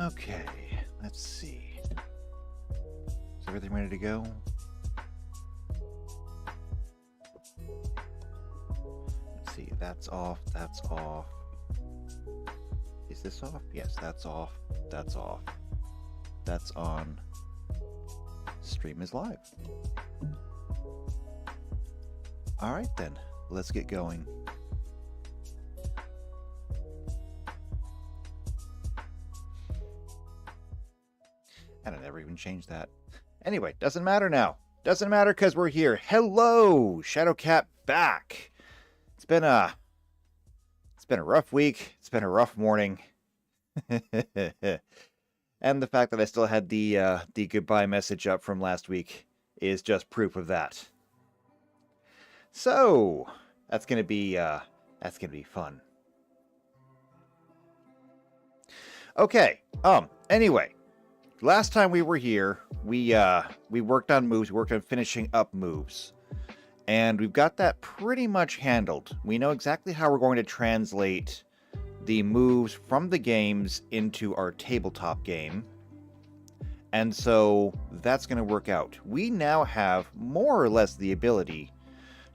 Okay, let's see. Is everything ready to go? Let's see, that's off, that's off. Is this off? Yes, that's off, that's off. That's on. Stream is live. Alright then, let's get going. And I never even changed that. Anyway, doesn't matter now. Doesn't matter because we're here. Hello, Shadowcat back. It's been a rough week. It's been a rough morning. And the fact that I still had the goodbye message up from last week is just proof of that. So that's gonna be fun. Okay. Anyway. Last time we were here, we worked on moves, we worked on finishing up moves. And we've got that pretty much handled. We know exactly how we're going to translate the moves from the games into our tabletop game. And so that's going to work out. We now have more or less the ability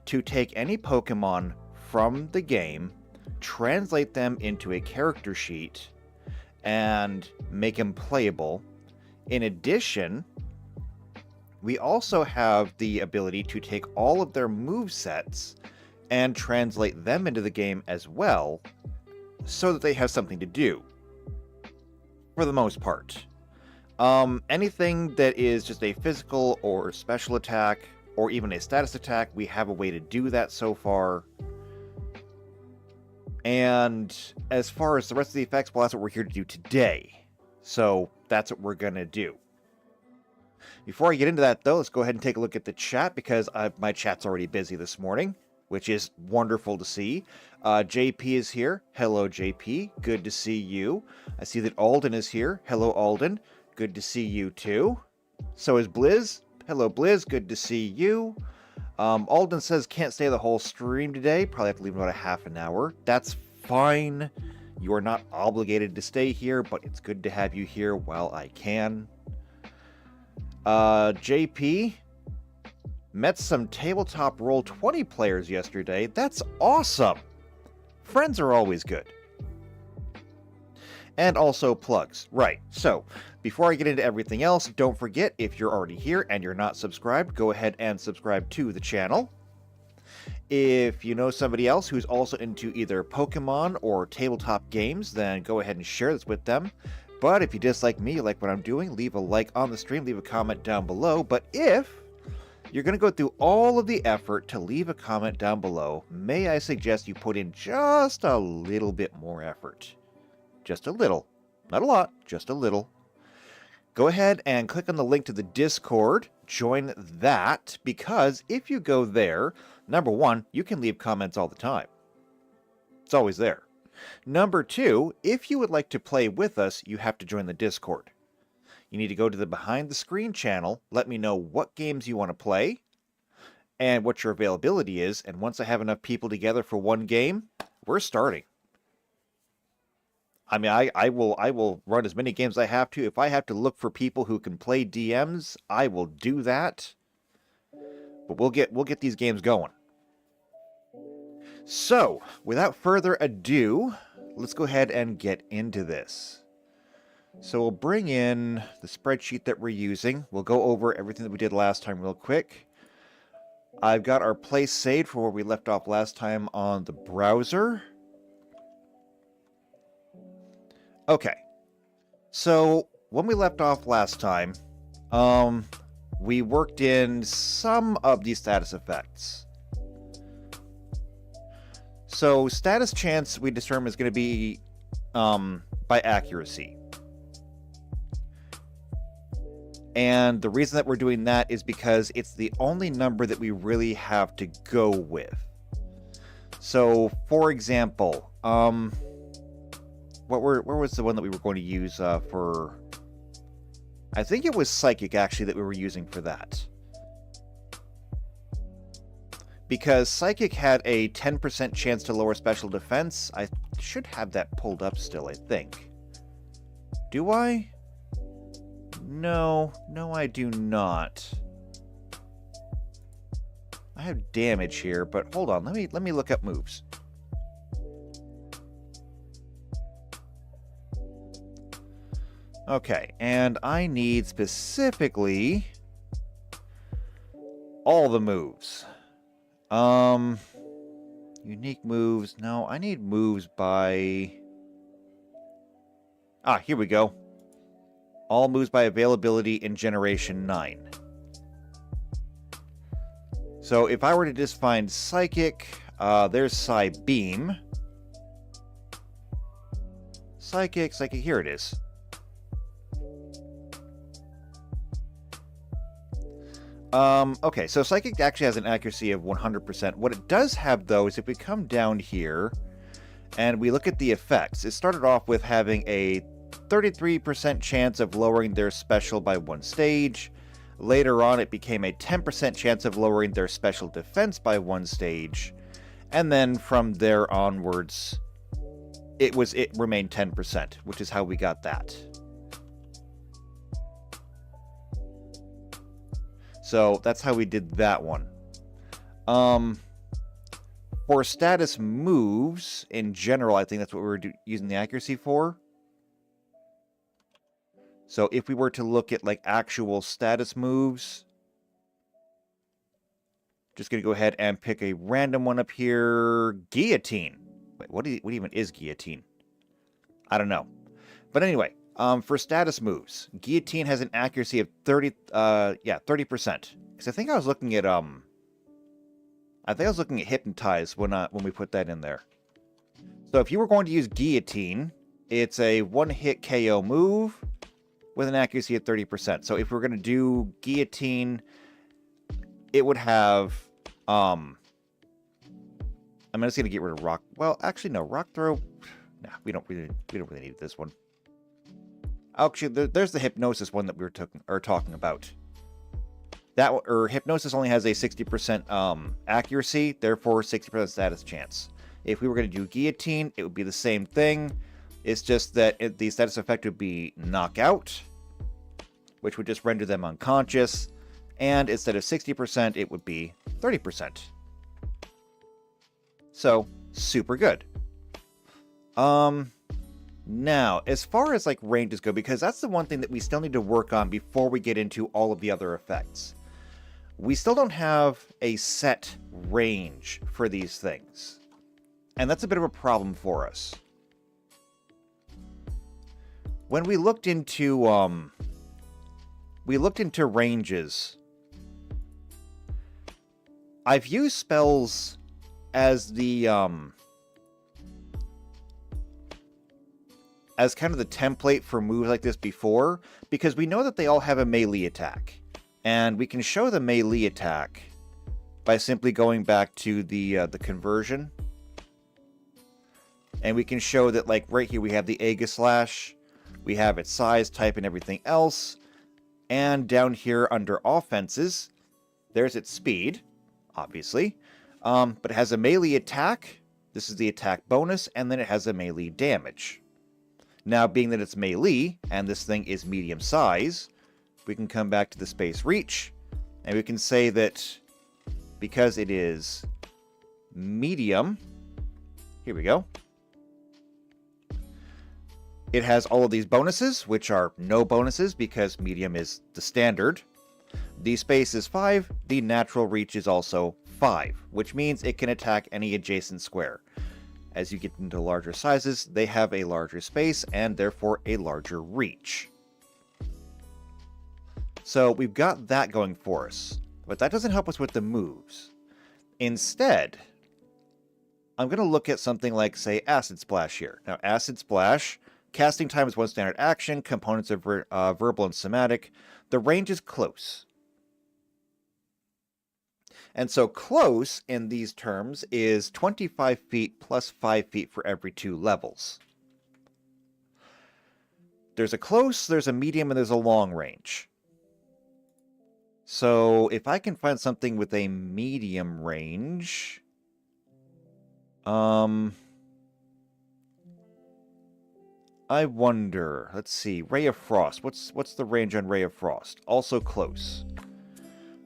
to take any Pokemon from the game, translate them into a character sheet, and make them playable. In addition, we also have the ability to take all of their movesets and translate them into the game as well, so that they have something to do, for the most part. Anything that is just a physical or special attack, or even a status attack, we have a way to do that so far. And as far as the rest of the effects, well, that's what we're here to do today. So that's what we're going to do. Before I get into that, though, let's go ahead and take a look at the chat, because my chat's already busy this morning, which is wonderful to see. JP is here. Hello, JP. Good to see you. I see that Alden is here. Hello, Alden. Good to see you, too. So is Blizz. Hello, Blizz. Good to see you. Alden says can't stay the whole stream today. Probably have to leave about a half an hour. That's fine. You are not obligated to stay here, but it's good to have you here while I can. JP, met some Tabletop Roll20 players yesterday. That's awesome! Friends are always good. And also plugs. Right, so, before I get into everything else, don't forget, if you're already here and you're not subscribed, go ahead and subscribe to the channel. If you know somebody else who's also into either Pokemon or tabletop games, then go ahead and share this with them. But if you dislike me, you like what I'm doing, leave a like on the stream, leave a comment down below. But if you're going to go through all of the effort to leave a comment down below, may I suggest you put in just a little bit more effort. Just a little. Not a lot, just a little. Go ahead and click on the link to the Discord. Join that, because if you go there, number one, you can leave comments all the time. It's always there. Number two, if you would like to play with us, you have to join the Discord. You need to go to the Behind the Screen channel, let me know what games you want to play, and what your availability is, and once I have enough people together for one game, we're starting. I mean, I will run as many games as I have to. If I have to look for people who can play DMs, I will do that. But we'll get these games going. So, without further ado, let's go ahead and get into this. So we'll bring in the spreadsheet that we're using. We'll go over everything that we did last time real quick. I've got our place saved for where we left off last time on the browser. Okay, so when we left off last time, we worked in some of these status effects. So status chance we determined is going to be by accuracy. And the reason that we're doing that is because it's the only number that we really have to go with. So, for example, where was the one that we were going to use for... I think it was Psychic, actually, that we were using for that. Because Psychic had a 10% chance to lower special defense. I should have that pulled up still, I think. Do I? No, I do not. I have damage here, but hold on. Let me look up moves. Okay, and I need specifically all the moves. Unique moves. No, I need moves by... Ah, here we go. All moves by availability in Generation 9. So if I were to just find Psychic, there's Psy Beam. Psychic, here it is. Okay, so Psychic actually has an accuracy of 100%. What it does have, though, is if we come down here and we look at the effects, it started off with having a 33% chance of lowering their special by 1 stage. Later on, it became a 10% chance of lowering their special defense by 1 stage. And then from there onwards, it remained 10%, which is how we got that. So that's how we did that one. For status moves, in general, I think that's what we were using the accuracy for. So if we were to look at like actual status moves, just going to go ahead and pick a random one up here. Guillotine. Wait, what even is guillotine? I don't know. But anyway, for status moves, Guillotine has an accuracy of 30%. Because I think I was looking at Hypnotize when we put that in there. So if you were going to use Guillotine, it's a 1-hit KO move with an accuracy of 30%. So if we're going to do Guillotine, it would have I'm just going to get rid of Rock. Well, actually no, Rock Throw. Nah, we don't really need this one. Actually, there's the Hypnosis one that we were talking about. Hypnosis only has a 60% accuracy, therefore 60% status chance. If we were going to do Guillotine, it would be the same thing. It's just that the status effect would be Knockout, which would just render them unconscious. And instead of 60%, it would be 30%. So, super good. Now, as far as like ranges go, because that's the one thing that we still need to work on before we get into all of the other effects. We still don't have a set range for these things. And that's a bit of a problem for us. When we looked into ranges, I've used spells as the as kind of the template for moves like this before, because we know that they all have a melee attack. And we can show the melee attack by simply going back to the conversion. And we can show that, like, right here we have the Aegislash, we have its size, type, and everything else. And down here under offenses, there's its speed, obviously. But it has a melee attack, this is the attack bonus, and then it has a melee damage. Now, being that it's melee, and this thing is medium size, we can come back to the space reach, and we can say that because it is medium, here we go, it has all of these bonuses, which are no bonuses because medium is the standard. The space is 5, the natural reach is also 5, which means it can attack any adjacent square. As you get into larger sizes, they have a larger space and therefore a larger reach. So we've got that going for us, but that doesn't help us with the moves. Instead, I'm going to look at something like, say, Acid Splash here. Now, Acid Splash, casting time is 1 standard action, components are verbal and somatic. The range is close. And so close in these terms is 25 feet plus 5 feet for every 2 levels. There's a close, there's a medium, and there's a long range. So if I can find something with a medium range... I wonder. Let's see. Ray of Frost. What's the range on Ray of Frost? Also close.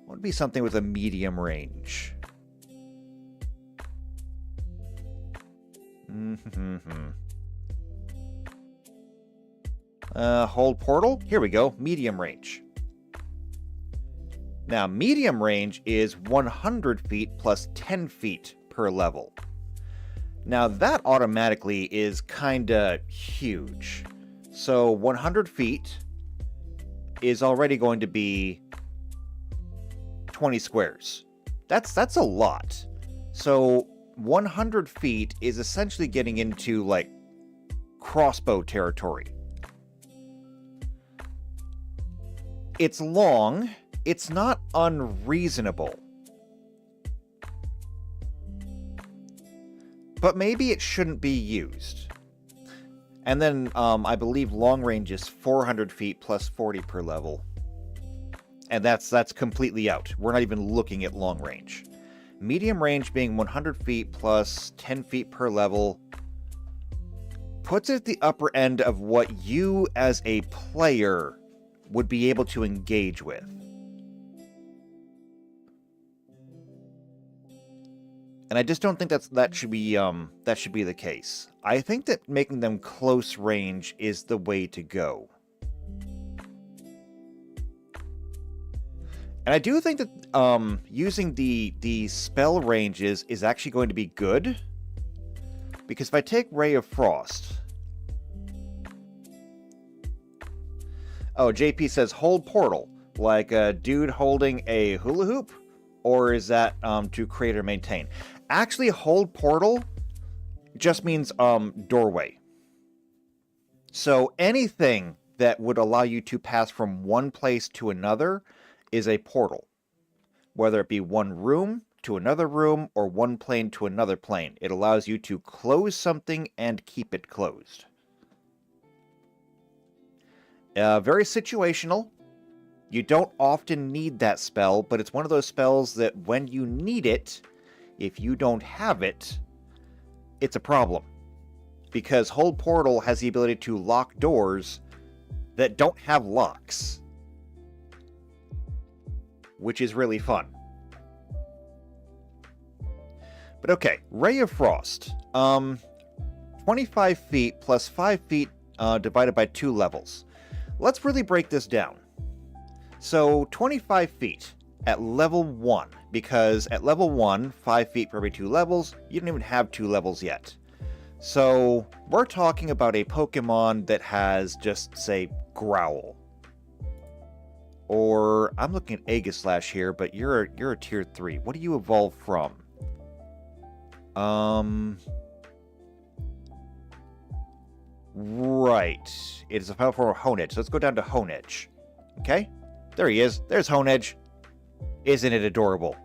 What would be something with a medium range? Hold portal. Here we go. Medium range. Now, medium range is 100 feet plus 10 feet per level. Now, that automatically is kinda huge. So, 100 feet is already going to be 20 squares. That's a lot. So, 100 feet is essentially getting into, like, crossbow territory. It's long. It's not unreasonable. But maybe it shouldn't be used. And then, I believe long range is 400 feet plus 40 per level. And that's completely out. We're not even looking at long range. Medium range being 100 feet plus 10 feet per level puts it at the upper end of what you as a player would be able to engage with. And I just don't think that should be the case. I think that making them close range is the way to go. And I do think that using the spell ranges is actually going to be good. Because if I take Ray of Frost... Oh, JP says hold portal. Like a dude holding a hula hoop? Or is that to create or maintain? Actually, hold portal just means doorway. So anything that would allow you to pass from one place to another is a portal. Whether it be one room to another room or one plane to another plane. It allows you to close something and keep it closed. Very situational. You don't often need that spell, but it's one of those spells that when you need it, if you don't have it, it's a problem. Because Hold Portal has the ability to lock doors that don't have locks. Which is really fun. But okay, Ray of Frost. 25 feet plus 5 feet divided by 2 levels. Let's really break this down. So 25 feet at level 1, because at level 1, 5 feet for every 2 levels, you don't even have 2 levels yet. So we're talking about a Pokemon that has just, say, Growl. Or, I'm looking at Aegislash here, but you're a tier 3. What do you evolve from? Right. It is a power form of Honedge. So let's go down to Honedge. Okay? There he is. There's Honedge. Isn't it adorable?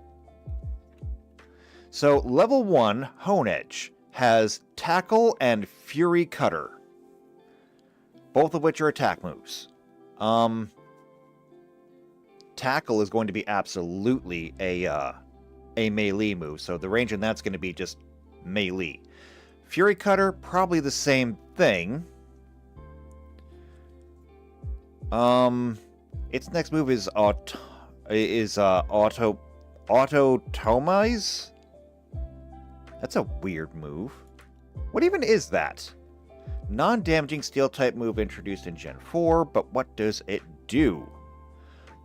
So, level 1, Honedge, has Tackle and Fury Cutter. Both of which are attack moves. Tackle is going to be absolutely a melee move, so the range on that's going to be just melee. Fury Cutter, probably the same thing. Its next move is Autotomize? That's a weird move. What even is that? Non-damaging Steel-type move introduced in Gen 4, but what does it do?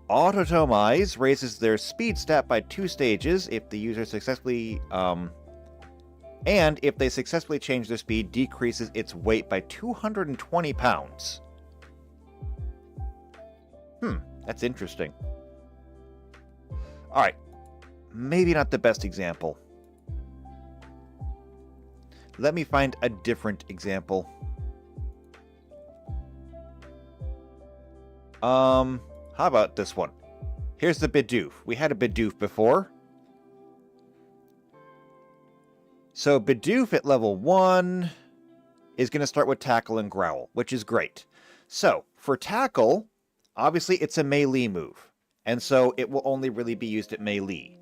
Autotomize raises their speed stat by 2 stages if the user successfully... and if they successfully change their speed, decreases its weight by 220 pounds. That's interesting. Alright. Maybe not the best example. Let me find a different example. How about this one? Here's the Bidoof. We had a Bidoof before. So Bidoof at level 1 is going to start with Tackle and Growl, which is great. So, for Tackle, obviously it's a melee move. And so it will only really be used at melee.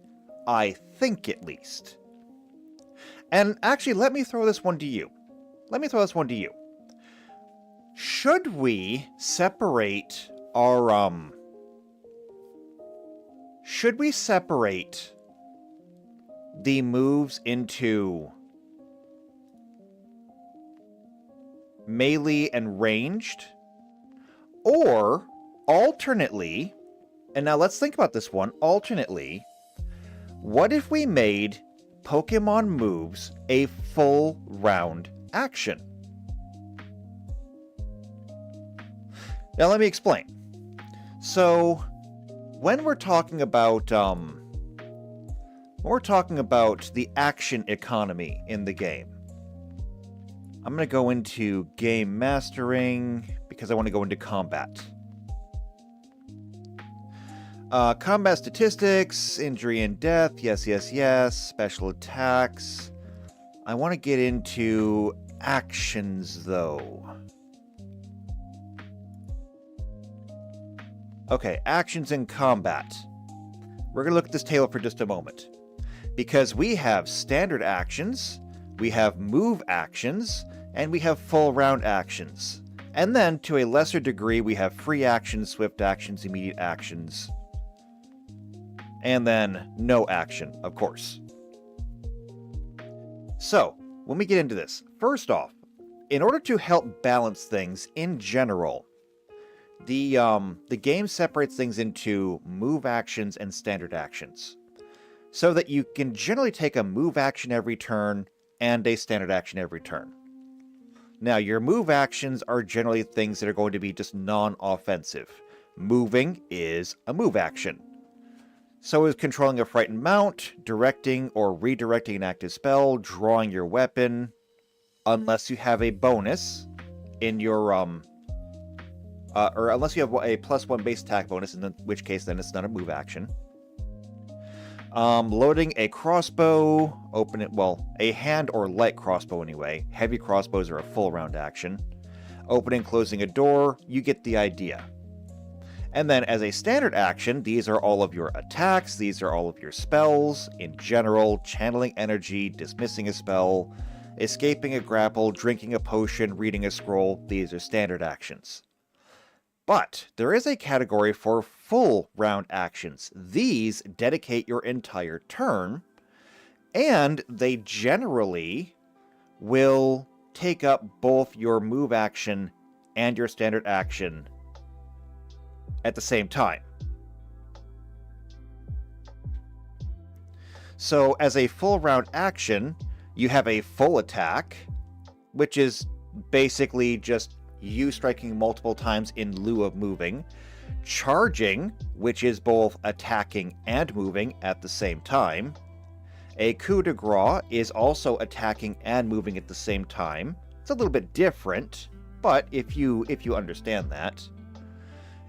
I think, at least. And actually, let me throw this one to you. Should we separate our, should we separate the moves into melee and ranged? Or, alternately, and now let's think about this one, alternately, what if we made Pokemon moves a full round action? Now let me explain. So, when we're talking about the action economy in the game, I'm going to go into game mastering because I want to go into combat. Combat statistics, injury and death, yes. Special attacks. I want to get into actions, though. Okay, actions in combat. We're going to look at this table for just a moment. Because we have standard actions, we have move actions, and we have full round actions. And then, to a lesser degree, we have free actions, swift actions, immediate actions, and then no action, of course. So, when we get into this, first off, in order to help balance things in general, the game separates things into move actions and standard actions, so that you can generally take a move action every turn and a standard action every turn. Now, your move actions are generally things that are going to be just non-offensive. Moving is a move action. So is controlling a frightened mount, directing or redirecting an active spell, drawing your weapon, unless you have a bonus in your, or unless you have a +1 base attack bonus, in which case then it's not a move action. Loading a crossbow, a hand or light crossbow anyway. Heavy crossbows are a full round action. Opening, closing a door, you get the idea. And then as a standard action, these are all of your attacks, these are all of your spells, in general, channeling energy, dismissing a spell, escaping a grapple, drinking a potion, reading a scroll, these are standard actions. But there is a category for full round actions. These dedicate your entire turn, and they generally will take up both your move action and your standard action at the same time. So as a full round action, you have a full attack, which is basically just you striking multiple times in lieu of moving. Charging, which is both attacking and moving at the same time. A coup de grace is also attacking and moving at the same time. It's a little bit different, but if you understand that.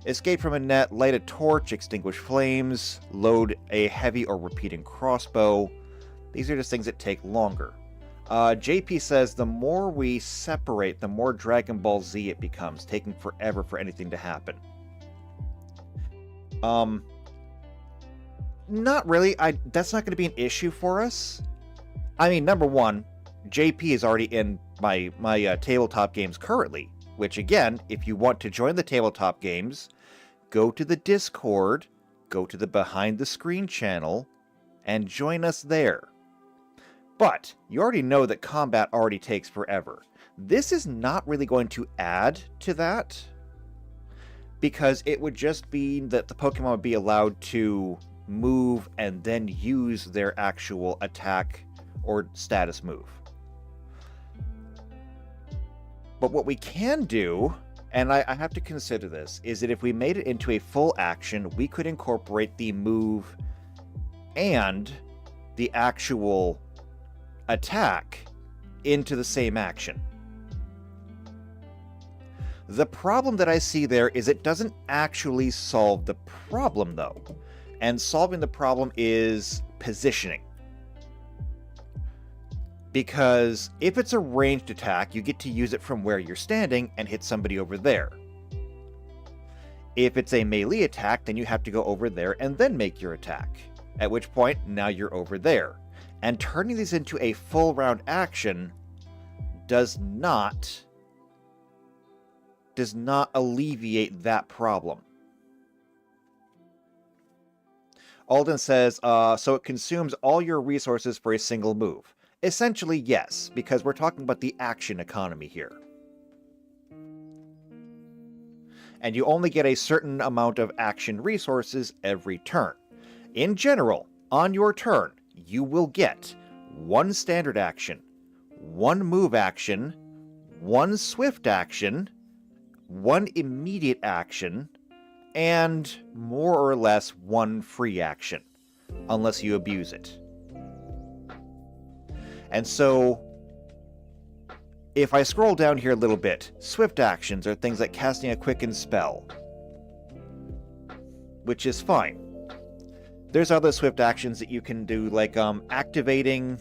Escape from a net, light a torch, extinguish flames, load a heavy or repeating crossbow. These are just things that take longer. JP says the more we separate, the more Dragon Ball Z it becomes, taking forever for anything to happen. Not really. That's not going to be an issue for us. I mean, number one, JP is already in my tabletop games currently, which again, if you want to join the tabletop games, go to the Discord, go to the Behind the Screen channel, and join us there. But you already know that combat already takes forever. This is not really going to add to that, because it would just be that the Pokemon would be allowed to move and then use their actual attack or status move. But what we can do, and I have to consider this, is that if we made it into a full action, we could incorporate the move and the actual attack into the same action. The problem that I see there is it doesn't actually solve the problem, though. And solving the problem is positioning. Because if it's a ranged attack, you get to use it from where you're standing and hit somebody over there. If it's a melee attack, then you have to go over there and then make your attack. At which point, now you're over there. And turning these into a full round action does not does not alleviate that problem. Alden says, so it consumes all your resources for a single move. Essentially, yes, because we're talking about the action economy here. And you only get a certain amount of action resources every turn. In general, on your turn, you will get 1 standard action, 1 move action, 1 swift action, 1 immediate action, and more or less 1 free action, unless you abuse it. And so, if I scroll down here a little bit, swift actions are things like casting a quicken spell, which is fine. There's other swift actions that you can do, like activating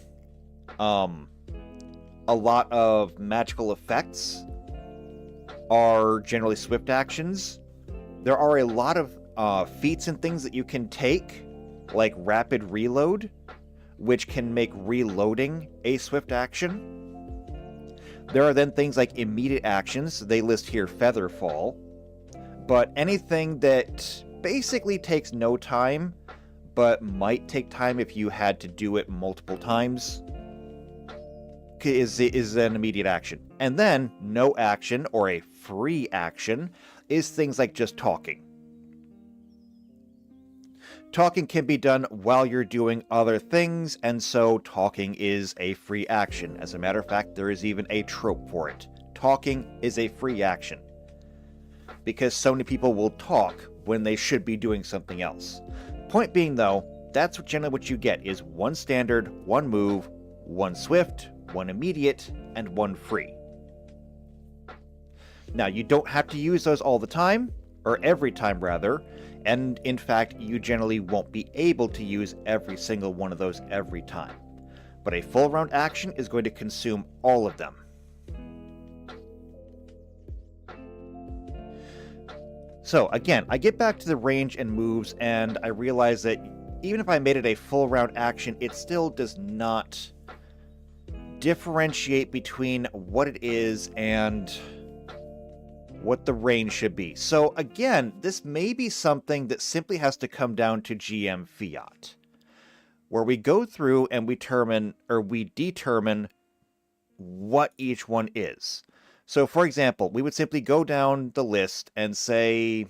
a lot of magical effects are generally swift actions. There are a lot of feats and things that you can take, like rapid reload, which can make reloading a swift action. There are then things like immediate actions. They list here Featherfall. But anything that basically takes no time, but might take time if you had to do it multiple times, is an immediate action. And then no action, or a free action, is things like just talking. Talking can be done while you're doing other things, and so talking is a free action. As a matter of fact, there is even a trope for it. Talking is a free action. Because so many people will talk when they should be doing something else. Point being, though, that's generally what you get, is 1 standard, 1 move, 1 swift, 1 immediate, and 1 free. Now, you don't have to use those all the time, or every time rather, and in fact, you generally won't be able to use every single one of those every time. But a full round action is going to consume all of them. So again, I get back to the range and moves, and I realize that even if I made it a full round action, it still does not differentiate between what it is and what the range should be. So again, this may be something that simply has to come down to GM fiat, where we go through and we determine what each one is. So for example, we would simply go down the list and say,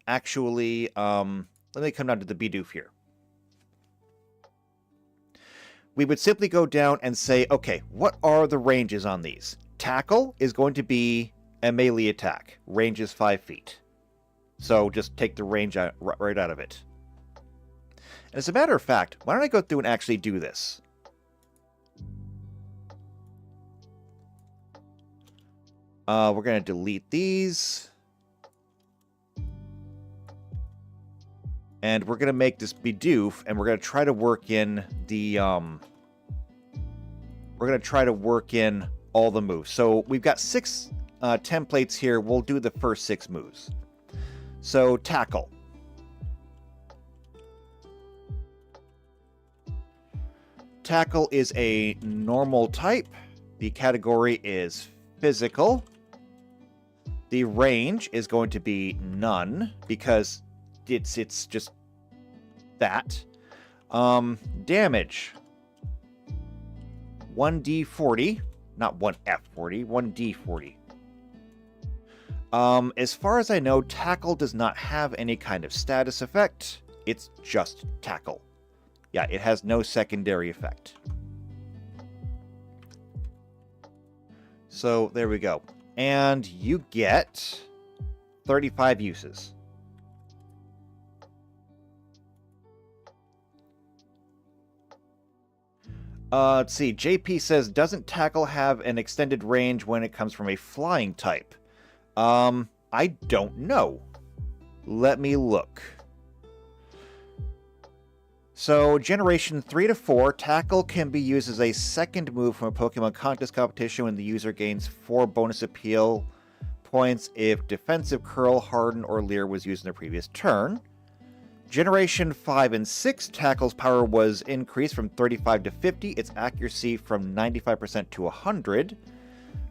actually, let me come down to the Bidoof here. We would simply go down and say, okay, what are the ranges on these? Tackle is going to be a melee attack. Range is 5 feet. So just take the range right out of it. And as a matter of fact, why don't I go through and actually do this? We're going to delete these. And we're going to make this Bidoof, and we're going to try to work in the, we're going to try to work in all the moves. So we've got 6 templates here. We'll do the first 6 moves. So, tackle. Tackle is a normal type. The category is physical. The range is going to be none, because it's just that. Damage. 1d40. Not 1f40, 1d40. As far as I know, tackle does not have any kind of status effect. It's just tackle. Yeah, it has no secondary effect. So, there we go. And you get 35 uses. Let's see. JP says, doesn't tackle have an extended range when it comes from a flying type? I don't know. Let me look. So, generation 3 to 4, tackle can be used as a second move from a Pokemon contest competition when the user gains 4 bonus appeal points if defensive curl, harden, or leer was used in their previous turn. Generation 5 and 6, tackle's power was increased from 35 to 50, its accuracy from 95% to 100.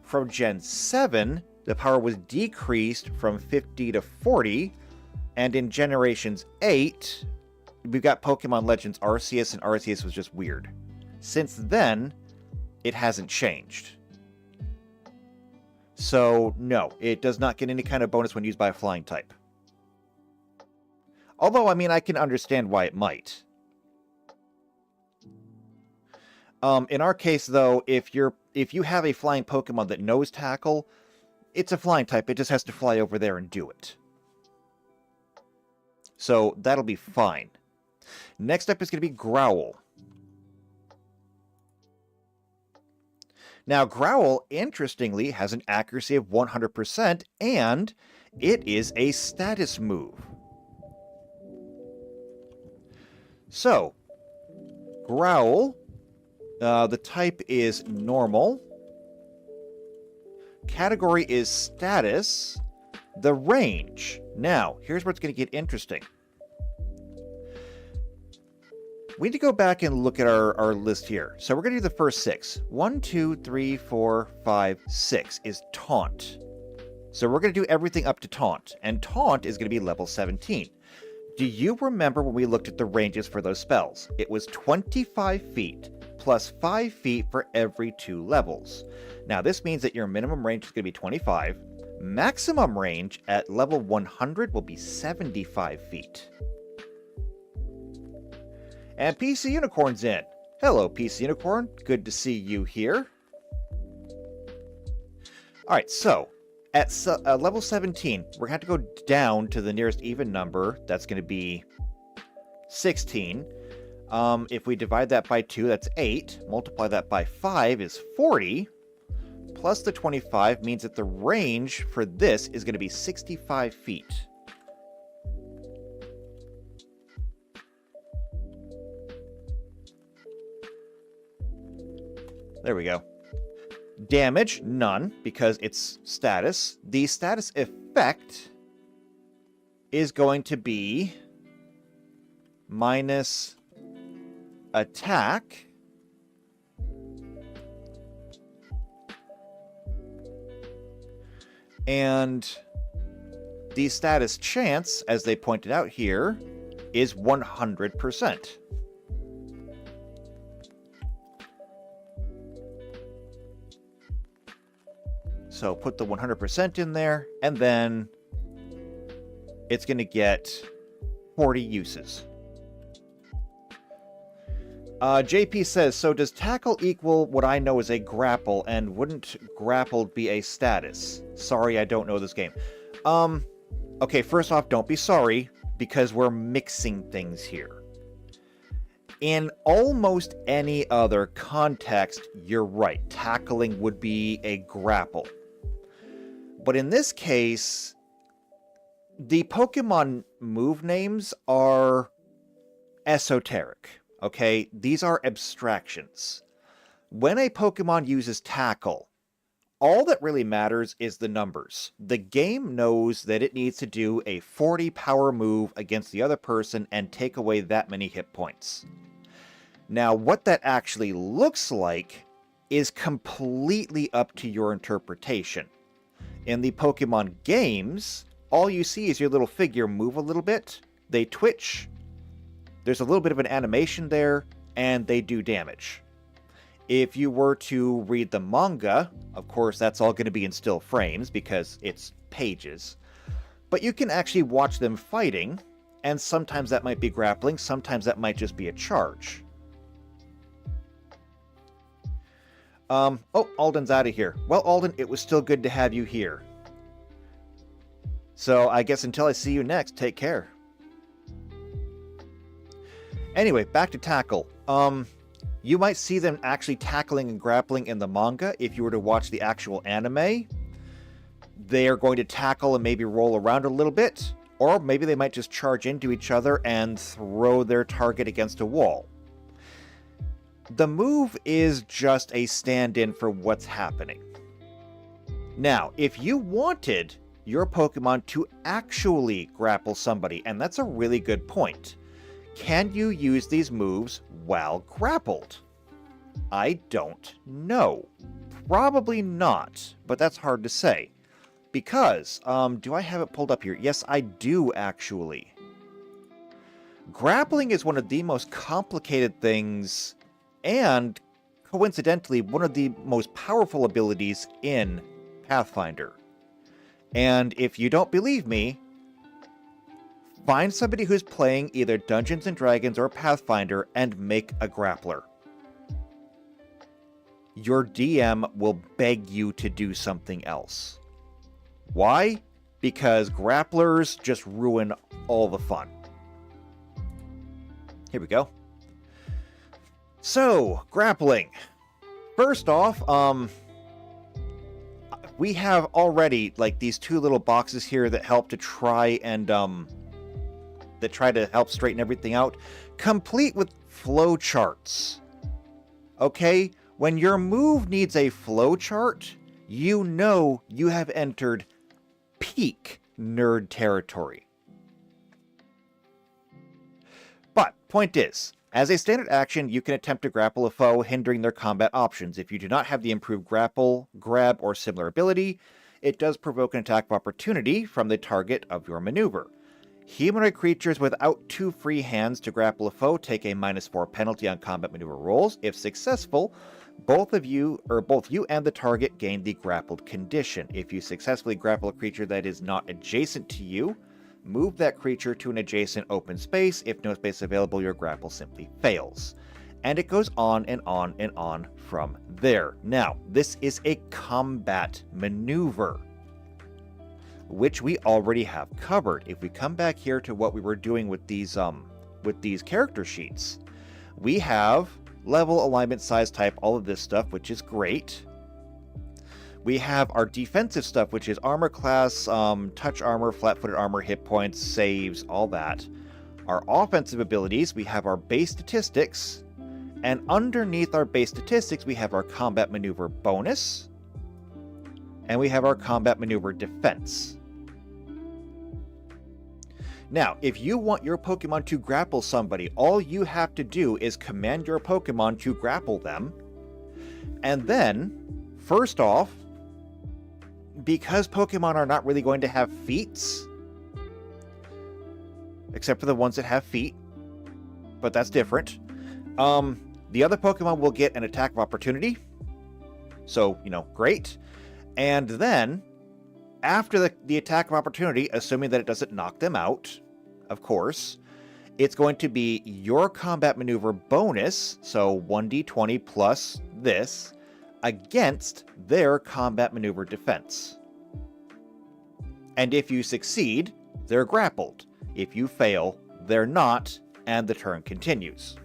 From Gen 7, the power was decreased from 50 to 40, and in Generations 8, we've got Pokemon Legends Arceus, and Arceus was just weird. Since then, it hasn't changed. So, no, it does not get any kind of bonus when used by a flying type. Although, I mean, I can understand why it might. In our case, though, if you have a flying Pokemon that knows Tackle, it's a flying type. It just has to fly over there and do it. So that'll be fine. Next up is going to be Growl. Now, Growl, interestingly, has an accuracy of 100%, and it is a status move. So, Growl, the type is normal. Category is status. The range. Now, here's where it's going to get interesting. We need to go back and look at our list here. So we're going to do the first 6. 1, 2, 3, 4, 5, 6 is Taunt. So we're going to do everything up to Taunt. And Taunt is going to be level 17. Do you remember when we looked at the ranges for those spells? It was 25 feet plus 5 feet for every 2 levels. Now this means that your minimum range is going to be 25. Maximum range at level 100 will be 75 feet. And PC Unicorn's in. Hello, PC Unicorn. Good to see you here. Alright, so at level 17, we're going to have to go down to the nearest even number. That's going to be 16. If we divide that by 2, that's 8. Multiply that by 5 is 40. Plus the 25 means that the range for this is going to be 65 feet. There we go. Damage, none, because it's status. The status effect is going to be minus attack and the status chance, as they pointed out here, is 100%. So put the 100% in there, and then it's going to get 40 uses. JP says, so does tackle equal what I know as a grapple, and wouldn't grappled be a status? Sorry, I don't know this game. Okay, first off, don't be sorry, because we're mixing things here. In almost any other context, you're right. Tackling would be a grapple. But in this case, the Pokemon move names are esoteric, okay? These are abstractions. When a Pokemon uses Tackle, all that really matters is the numbers. The game knows that it needs to do a 40 power move against the other person and take away that many hit points. Now, what that actually looks like is completely up to your interpretation. In the Pokemon games, all you see is your little figure move a little bit, they twitch, there's a little bit of an animation there, and they do damage. If you were to read the manga, of course that's all going to be in still frames because it's pages, but you can actually watch them fighting, and sometimes that might be grappling, sometimes that might just be a charge. Oh, Alden's out of here. Well, Alden, it was still good to have you here. So I guess until I see you next, take care. Anyway, back to Tackle. You might see them actually tackling and grappling in the manga if you were to watch the actual anime. They are going to tackle and maybe roll around a little bit, or maybe they might just charge into each other and throw their target against a wall. The move is just a stand-in for what's happening. Now, if you wanted your Pokemon to actually grapple somebody, and that's a really good point, can you use these moves while grappled? I don't know. Probably not, but that's hard to say. Because, do I have it pulled up here? Yes, I do, actually. Grappling is one of the most complicated things, and coincidentally, one of the most powerful abilities in Pathfinder. And if you don't believe me, find somebody who's playing either Dungeons & Dragons or Pathfinder and make a grappler. Your DM will beg you to do something else. Why? Because grapplers just ruin all the fun. Here we go. So, grappling. First off, we have already, like, these two little boxes here that help to try and, that try to help straighten everything out, complete with flow charts. Okay? When your move needs a flow chart, you know you have entered peak nerd territory. But, point is, as a standard action, you can attempt to grapple a foe, hindering their combat options. If you do not have the improved grapple, grab, or similar ability, it does provoke an attack of opportunity from the target of your maneuver. Humanoid creatures without 2 free hands to grapple a foe take a -4 penalty on combat maneuver rolls. If successful, both you and the target gain the grappled condition. If you successfully grapple a creature that is not adjacent to you, move that creature to an adjacent open space. If no space available, your grapple simply fails. And it goes on and on and on from there. Now, this is a combat maneuver, which we already have covered. If we come back here to what we were doing with these character sheets, we have level, alignment, size, type, all of this stuff, which is great. We have our defensive stuff, which is armor class, touch armor, flat-footed armor, hit points, saves, all that. Our offensive abilities, we have our base statistics, and underneath our base statistics, we have our combat maneuver bonus, and we have our combat maneuver defense. Now, if you want your Pokemon to grapple somebody, all you have to do is command your Pokemon to grapple them. And then, first off, because Pokemon are not really going to have feats, except for the ones that have feet, but that's different, the other Pokemon will get an attack of opportunity. So, great. And then, after the attack of opportunity, assuming that it doesn't knock them out, of course, it's going to be your combat maneuver bonus, so 1d20 plus this, against their combat maneuver defense. And if you succeed, they're grappled. If you fail, they're not, and the turn continues.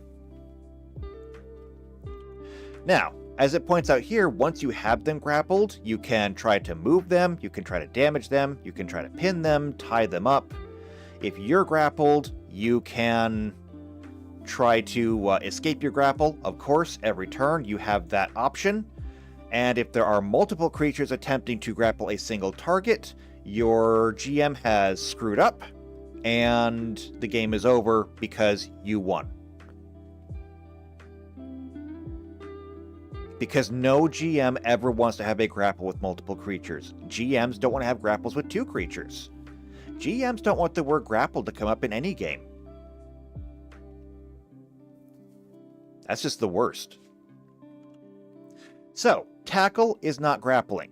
Now, as it points out here, once you have them grappled, you can try to move them, you can try to damage them, you can try to pin them, tie them up. If you're grappled, you can try to escape your grapple. Of course, every turn you have that option. And if there are multiple creatures attempting to grapple a single target, your GM has screwed up, and the game is over because you won. Because no GM ever wants to have a grapple with multiple creatures. GMs don't want to have grapples with 2 creatures. GMs don't want the word grapple to come up in any game. That's just the worst. So, tackle is not grappling.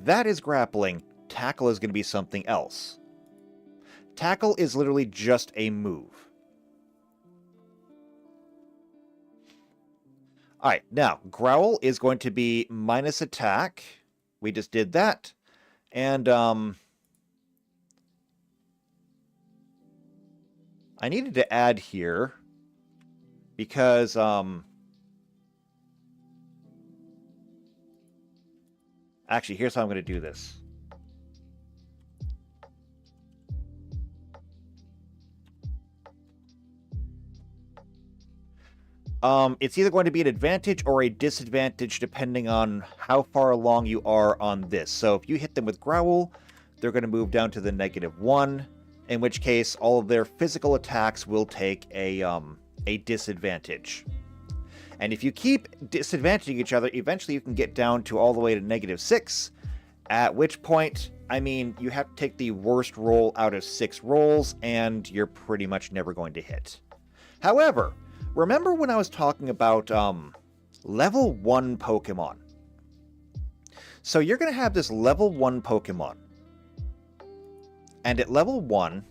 That is grappling. Tackle is going to be something else. Tackle is literally just a move. Alright, now, Growl is going to be minus attack. We just did that. And, I needed to add here, because, actually, here's how I'm going to do this. It's either going to be an advantage or a disadvantage depending on how far along you are on this. So if you hit them with Growl, they're going to move down to the -1, in which case all of their physical attacks will take a disadvantage. And if you keep disadvantaging each other, eventually you can get down to all the way to -6, At which point, I mean, you have to take the worst roll out of 6 rolls, and you're pretty much never going to hit. However, remember when I was talking about level 1 Pokemon? So you're going to have this level 1 Pokemon. And at level 1,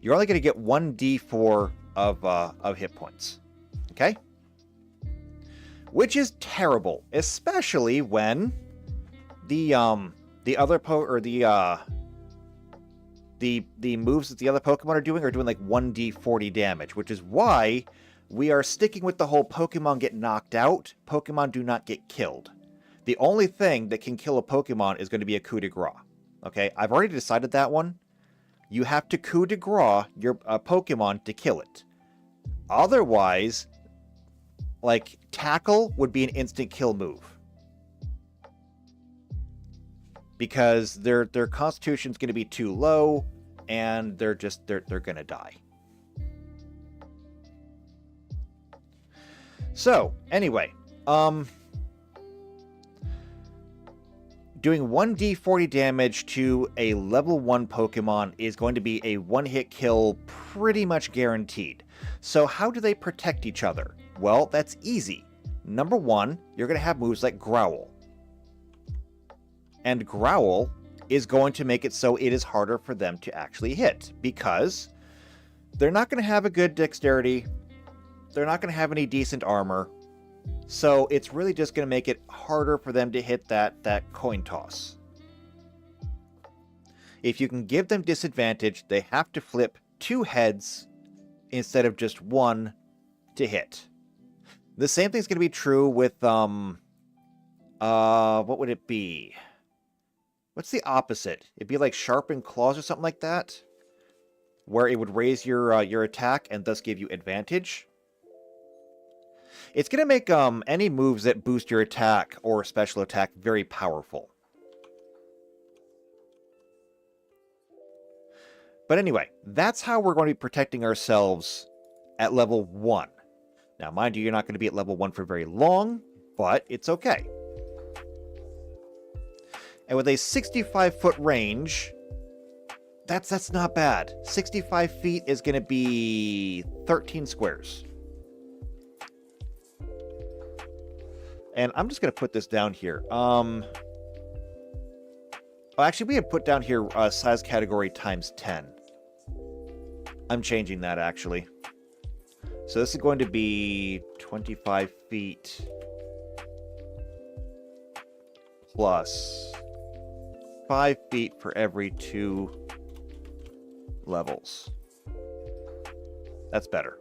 you're only going to get 1d4 of hit points. Okay? Which is terrible, especially when the other the moves that the other Pokemon are doing like 1d40 damage, which is why we are sticking with the whole Pokemon get knocked out, Pokemon do not get killed. The only thing that can kill a Pokemon is going to be a coup de grace. Okay, I've already decided that one. You have to coup de grace your Pokemon to kill it. Otherwise, like, Tackle would be an instant kill move. Because their constitution's going to be too low, and they're going to die. So, anyway, doing 1d40 damage to a level 1 Pokemon is going to be a one-hit kill pretty much guaranteed. So how do they protect each other? Well, that's easy. Number 1, you're going to have moves like Growl. And Growl is going to make it so it is harder for them to actually hit, because they're not going to have a good dexterity, they're not going to have any decent armor, so it's really just going to make it harder for them to hit that coin toss. If you can give them disadvantage, they have to flip 2 heads instead of just 1 to hit. The same thing's going to be true with, what would it be? What's the opposite? It'd be like Sharpened Claws or something like that? Where it would raise your attack and thus give you advantage. It's going to make any moves that boost your attack or special attack very powerful. But anyway, that's how we're going to be protecting ourselves at level 1. Now, mind you, you're not going to be at level 1 for very long, but it's okay. And with a 65-foot range, that's not bad. 65 feet is going to be 13 squares. And I'm just going to put this down here. Oh, actually, we had put down here size category times 10. I'm changing that, actually. So this is going to be 25 feet plus 5 feet for every 2 levels. That's better.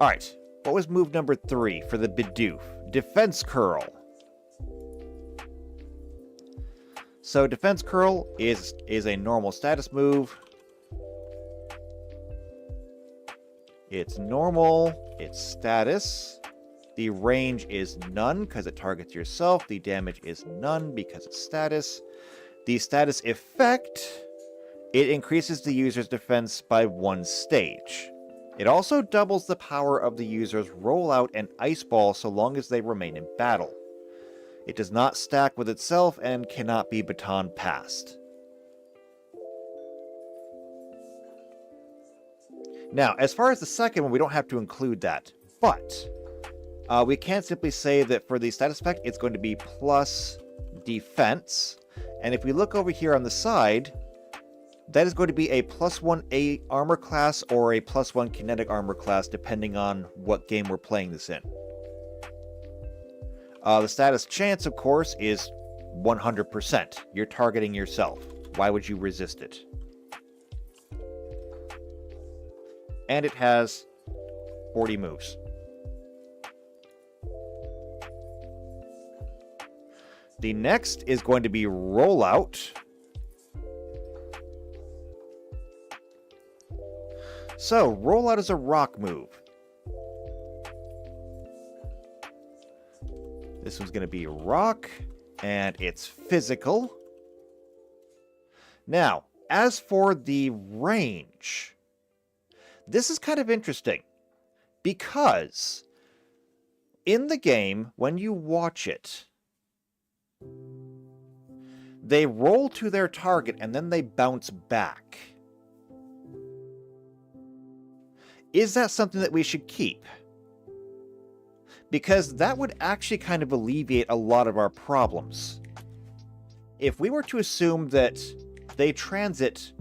Alright, what was move number 3 for the Bidoof? Defense Curl. So Defense Curl is a normal status move. It's normal, it's status. The range is none because it targets yourself. The damage is none because it's status. The status effect, it increases the user's defense by 1 stage. It also doubles the power of the user's rollout and ice ball so long as they remain in battle. It does not stack with itself and cannot be baton passed. Now, as far as the second one, we don't have to include that, but we can simply say that for the status effect, it's going to be plus defense. And if we look over here on the side, that is going to be a +1 armor class or a +1 kinetic armor class, depending on what game we're playing this in. The status chance, of course, is 100%. You're targeting yourself. Why would you resist it? And it has 40 moves. The next is going to be Rollout. So, Rollout is a rock move. This one's going to be rock, and it's physical. Now, as for the range, this is kind of interesting, because in the game, when you watch it, They roll to their target and then they bounce back. Is that something that we should keep? Because that would actually kind of alleviate a lot of our problems. If we were to assume that they transit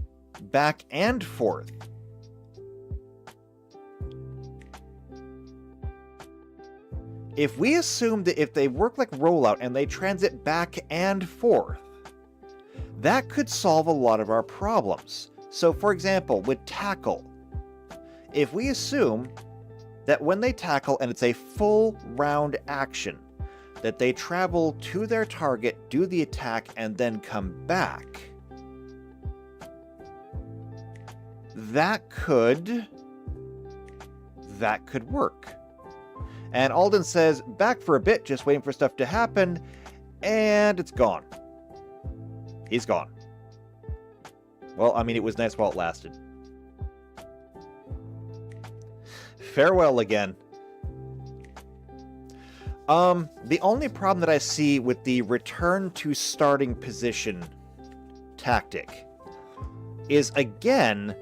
back and forth, if we assume that if they work like rollout and they transit back and forth, that could solve a lot of our problems. So for example, with tackle, if we assume that when they tackle and it's a full round action, that they travel to their target, do the attack, and then come back, that could work. And Alden says, back for a bit, just waiting for stuff to happen, and it's gone. He's gone. Well, I mean, it was nice while it lasted. Farewell again. The only problem that I see with the return to starting position tactic is, again,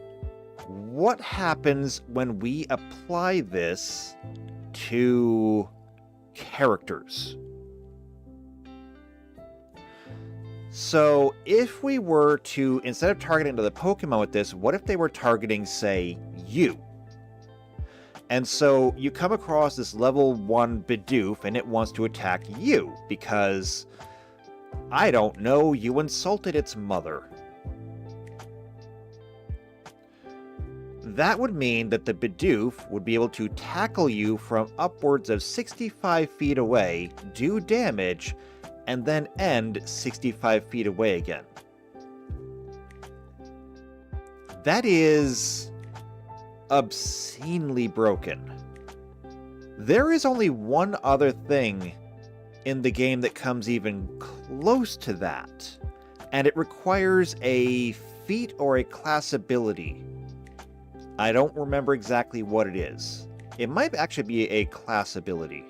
what happens when we apply this to characters? So if we were to, instead of targeting another Pokemon with this, what if they were targeting, say, you? And so you come across this level 1 Bidoof and it wants to attack you because, I don't know, you insulted its mother. That would mean that the Bidoof would be able to tackle you from upwards of 65 feet away, do damage, and then end 65 feet away again. That is obscenely broken. There is only one other thing in the game that comes even close to that, and it requires a feat or a class ability. I don't remember exactly what it is. It might actually be a class ability,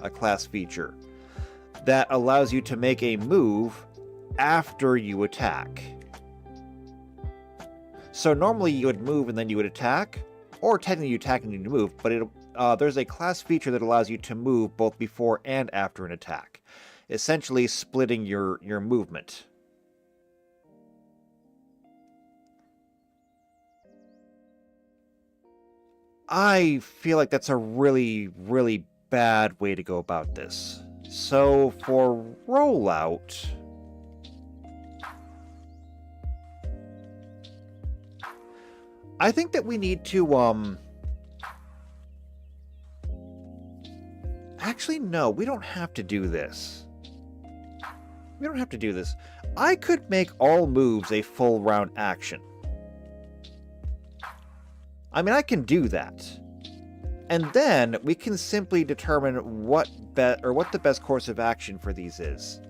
a class feature, that allows you to make a move after you attack. So normally you would move and then you would attack, or technically you attack and you move, but there's a class feature that allows you to move both before and after an attack, essentially splitting your movement. I feel like that's a really, really bad way to go about this. So for rollout, I think that we need to, actually, no, we don't have to do this. We don't have to do this. I could make all moves a full round action. I mean, I can do that. And then we can simply determine what the best course of action for these is.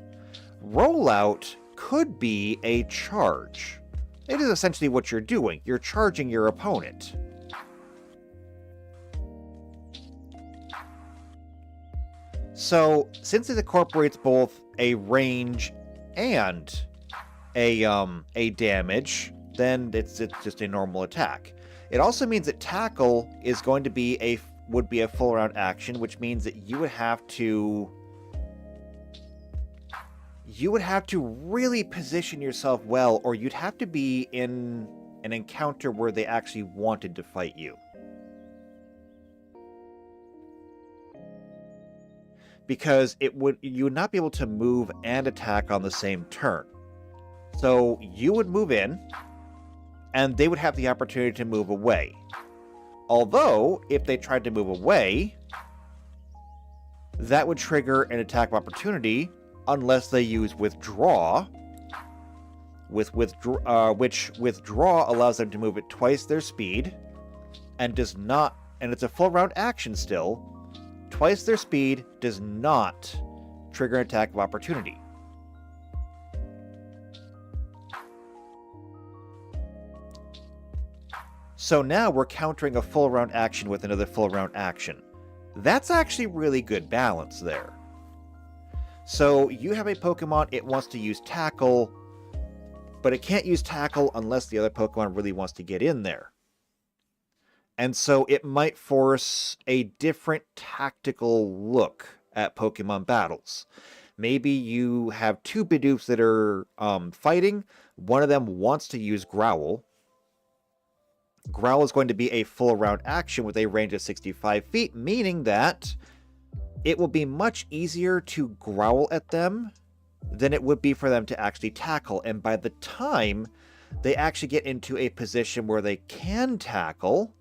Rollout could be a charge. It is essentially what you're doing. You're charging your opponent. So, since it incorporates both a range and a damage, then it's just a normal attack. It also means that tackle is going to be would be a full round action, which means that you would have to really position yourself well, or you'd have to be in an encounter where they actually wanted to fight you. Because you would not be able to move and attack on the same turn. So you would move in, and they would have the opportunity to move away. Although, if they tried to move away, that would trigger an attack of opportunity unless they use withdraw, which withdraw allows them to move at twice their speed, and it's a full round action still. Twice their speed does not trigger an attack of opportunity. So now we're countering a full round action with another full round action. That's actually really good balance there. So you have a Pokemon, it wants to use Tackle, but it can't use Tackle unless the other Pokemon really wants to get in there. And so it might force a different tactical look at Pokemon battles. Maybe you have two Bidoofs that are fighting. One of them wants to use Growl. Growl is going to be a full round action with a range of 65 feet, meaning that it will be much easier to growl at them than it would be for them to actually tackle. And by the time they actually get into a position where they can tackle,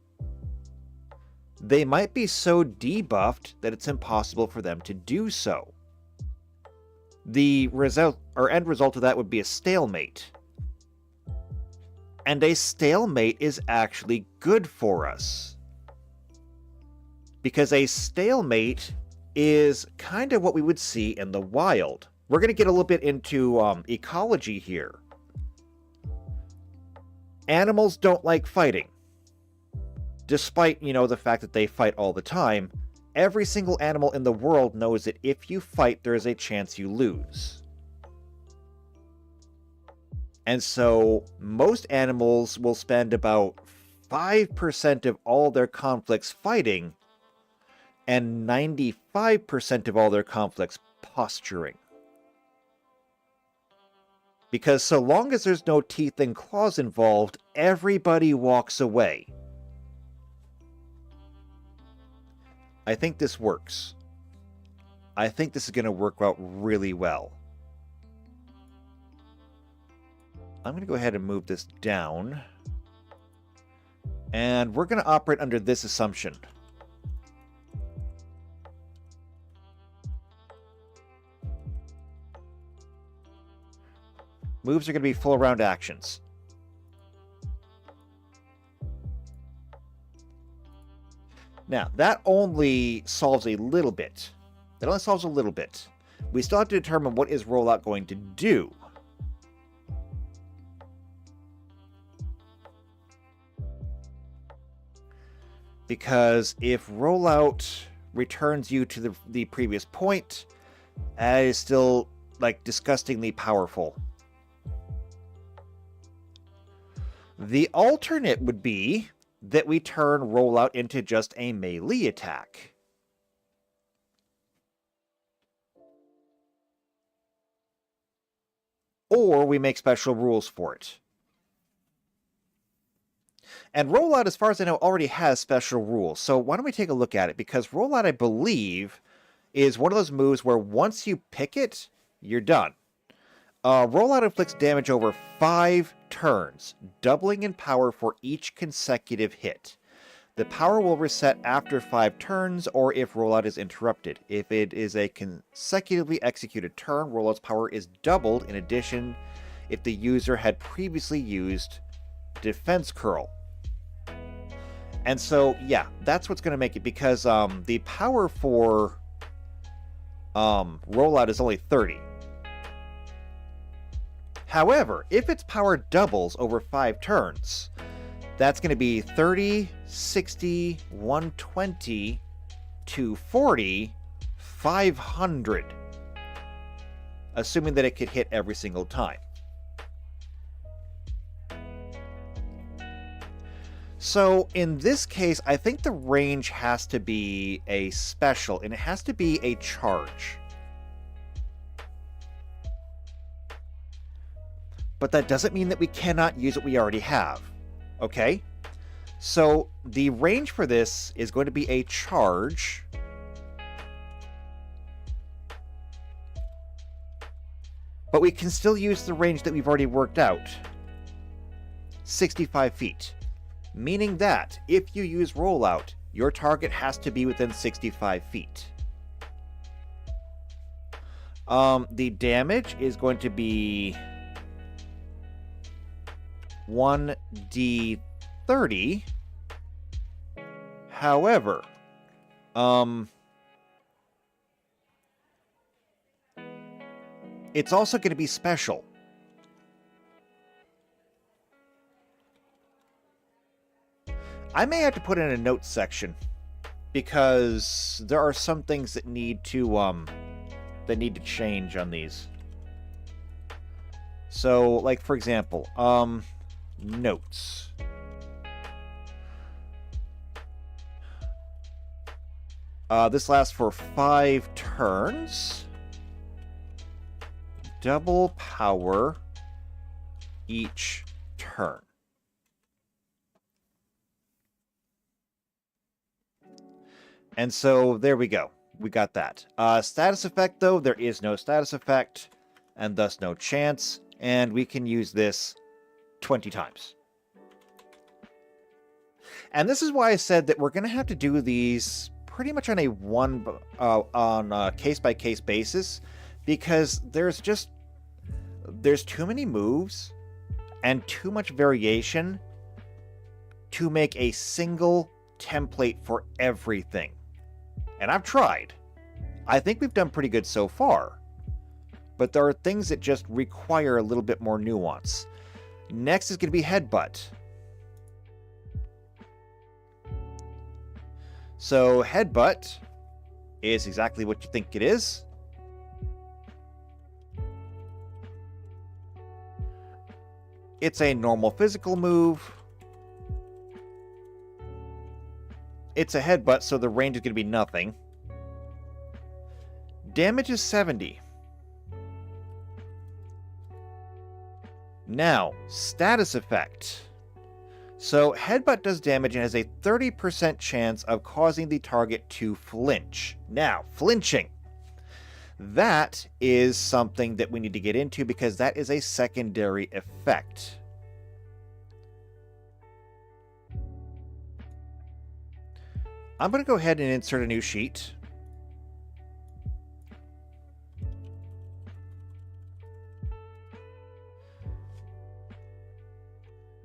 they might be so debuffed that it's impossible for them to do so. The result or end result of that would be a stalemate. And a stalemate is actually good for us. Because a stalemate is kind of what we would see in the wild. We're going to get a little bit into ecology here. Animals don't like fighting. Despite, the fact that they fight all the time, every single animal in the world knows that if you fight, there is a chance you lose. And so most animals will spend about 5% of all their conflicts fighting and 95% of all their conflicts posturing. Because so long as there's no teeth and claws involved, everybody walks away. I think this works. I think this is going to work out really well. I'm going to go ahead and move this down. And we're going to operate under this assumption. Moves are going to be full round actions. Now, that only solves a little bit. That only solves a little bit. We still have to determine what is rollout going to do. Because if rollout returns you to the previous point, that is still, disgustingly powerful. The alternate would be that we turn rollout into just a melee attack. Or we make special rules for it. And rollout, as far as I know, already has special rules. So why don't we take a look at it? Because rollout, I believe, is one of those moves where once you pick it, you're done. Rollout inflicts damage over 5 turns, doubling in power for each consecutive hit. The power will reset after 5 turns, or if rollout is interrupted. If it is a consecutively executed turn, rollout's power is doubled. In addition, if the user had previously used Defense Curl. And so, yeah, that's what's going to make it, because the power for rollout is only 30. However, if its power doubles over 5 turns, that's going to be 30, 60, 120, 240, 500. Assuming that it could hit every single time. So in this case, I think the range has to be a special, and it has to be a charge. But that doesn't mean that we cannot use what we already have. Okay? So the range for this is going to be a charge. But we can still use the range that we've already worked out. 65 feet. Meaning that if you use rollout, your target has to be within 65 feet. The damage is going to be 1d30. However, it's also going to be special. I may have to put in a notes section, because there are some things that need to that need to change on these. So, like, for example, notes. This lasts for 5 turns. Double power each turn. And so, there we go. We got that. Status effect, though, there is no status effect, and thus no chance, and we can use this 20 times. And this is why I said that we're going to have to do these pretty much on a case-by-case basis, because there's too many moves and too much variation to make a single template for everything. And I've tried. I think we've done pretty good so far. But there are things that just require a little bit more nuance. Next is going to be Headbutt. So Headbutt is exactly what you think it is. It's a normal physical move. It's a headbutt, so the range is going to be nothing. Damage is 70. Now, status effect. So, headbutt does damage and has a 30% chance of causing the target to flinch. Now, flinching. That is something that we need to get into because that is a secondary effect. I'm going to go ahead and insert a new sheet.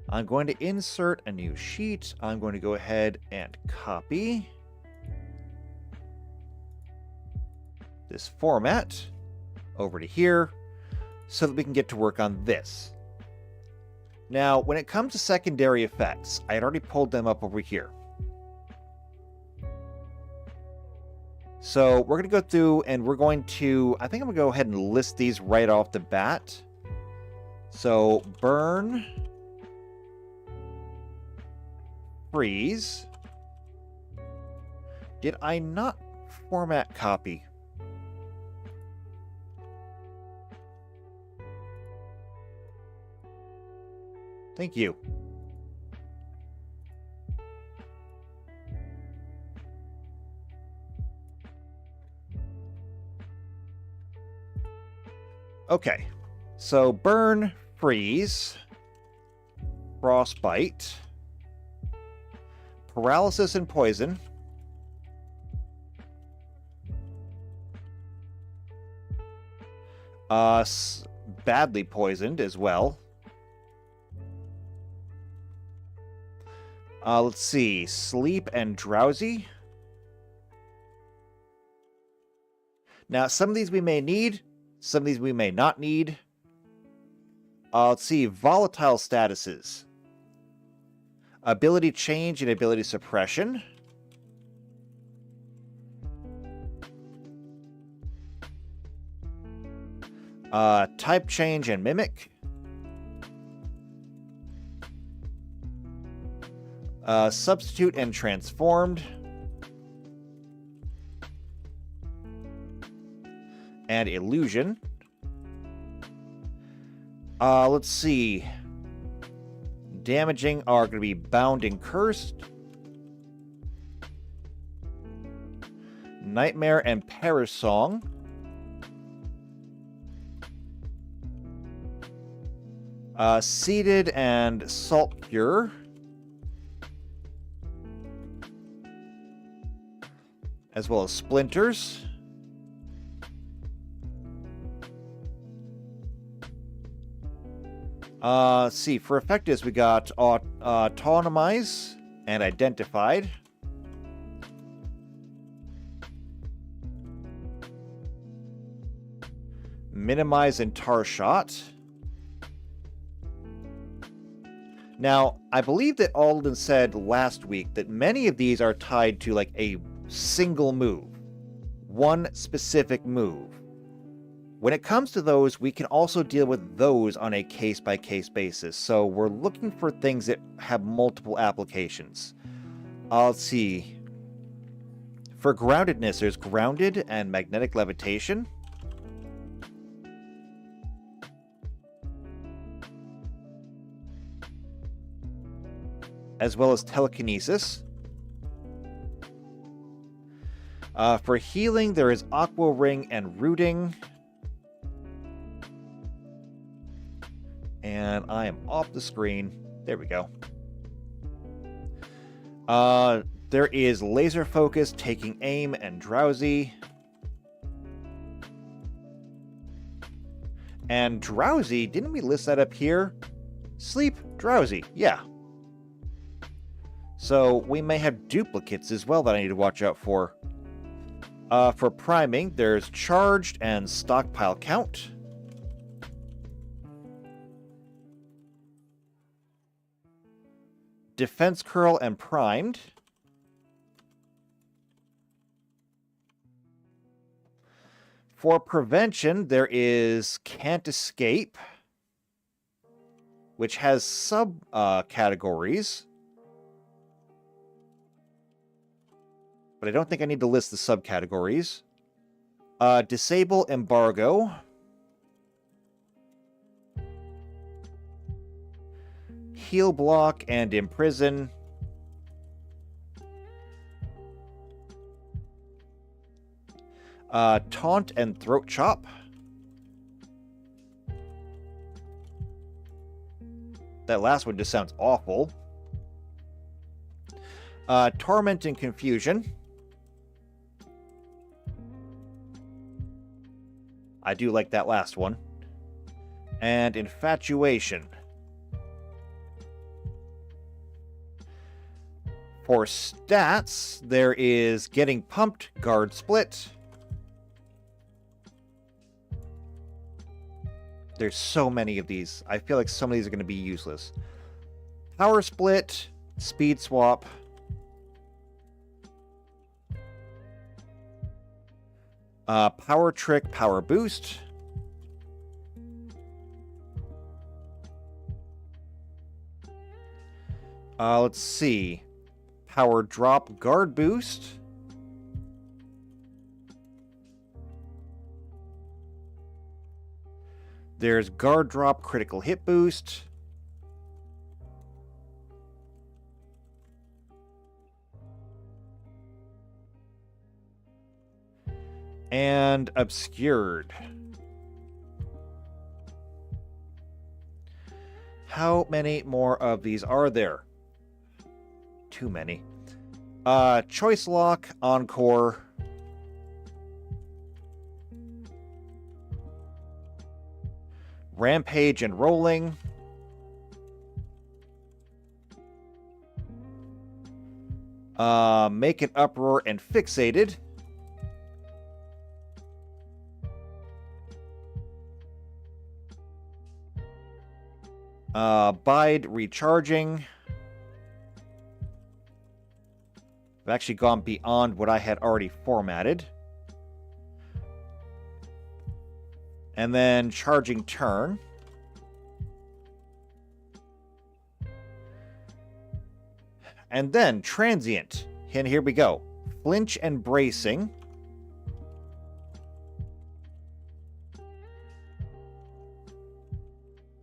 I'm going to insert a new sheet. I'm going to go ahead and copy this format over to here so that we can get to work on this. Now, when it comes to secondary effects, I had already pulled them up over here. So we're going to go through and we're going to, I think I'm going to go ahead and list these right off the bat. So burn, freeze. Did I not format copy? Thank you. Okay, so burn, freeze, frostbite, paralysis and poison, badly poisoned as well. Let's see, sleep and drowsy. Now, some of these we may need. Some of these we may not need. Let's see, volatile statuses. Ability change and ability suppression. Type change and mimic. Substitute and transformed. And illusion. Let's see. Damaging are going to be bound and cursed. Nightmare and perish song. Seated and salt pure. As well as splinters. Let's see, for effectives we got autonomize and identified. Minimize and tar shot. Now, I believe that Alden said last week that many of these are tied to like a single move. One specific move. When it comes to those, we can also deal with those on a case-by-case basis. So we're looking for things that have multiple applications. Let's see. For groundedness, there's grounded and magnetic levitation. As well as telekinesis. For healing, there is Aqua Ring and Rooting. And I am off the screen. There we go. There is Laser Focus, Taking Aim, and Drowsy. And Drowsy, didn't we list that up here? Sleep, Drowsy, yeah. So we may have duplicates as well that I need to watch out for. For priming, there's Charged and Stockpile Count. Defense Curl and Primed. For prevention, there is Can't Escape, which has sub-categories. But I don't think I need to list the subcategories. Disable Embargo. Heal Block and Imprison. Taunt and Throat Chop. That last one just sounds awful. Torment and Confusion. I do like that last one. And Infatuation. For stats, there is Getting Pumped, Guard Split. There's so many of these. I feel like some of these are going to be useless. Power Split, Speed Swap. Power Trick, Power Boost. Let's see. Power Drop, Guard Boost. There's Guard Drop, Critical Hit Boost. And Obscured. How many more of these are there? Too many. Choice Lock, Encore. Rampage and Rolling. Make an Uproar and Fixated. Bide, Recharging. I've actually gone beyond what I had already formatted. And then Charging Turn. And then Transient. And here we go. Flinch and Bracing.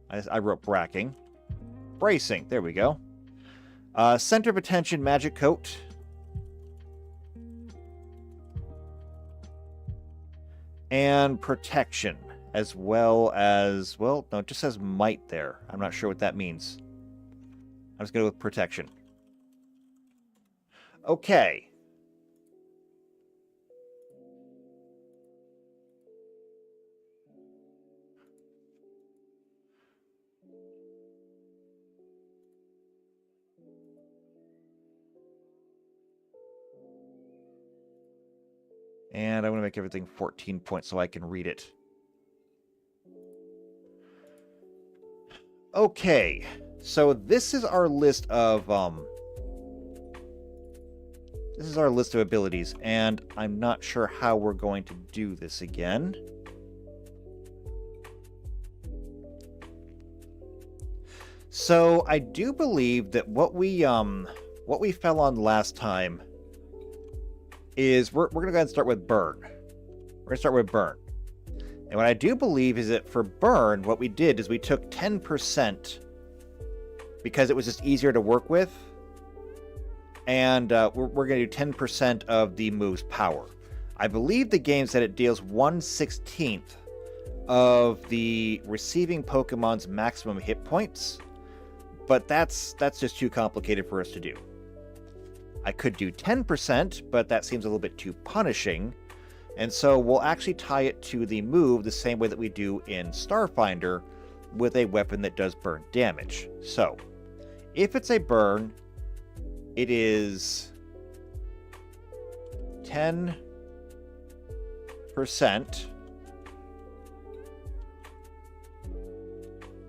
I wrote bracking. Bracing. There we go. Center of Attention, Magic Coat. And Protection. As well as, well, no, it just says Might there. I'm not sure what that means. I'm just going to go with Protection. Okay. And I'm going to make everything 14 points so I can read it. Okay, so this is our list of abilities, and I'm not sure how we're going to do this again. So I do believe that what we fell on last time is we're gonna go ahead and start with burn. We're gonna start with burn. And what I do believe is that for burn, what we did is we took 10% because it was just easier to work with. And we're going to do 10% of the move's power. I believe the game said it deals 1/16 of the receiving Pokemon's maximum hit points. But that's just too complicated for us to do. I could do 10%, but that seems a little bit too punishing. And so we'll actually tie it to the move the same way that we do in Starfinder with a weapon that does burn damage. So, if it's a burn, it is 10%,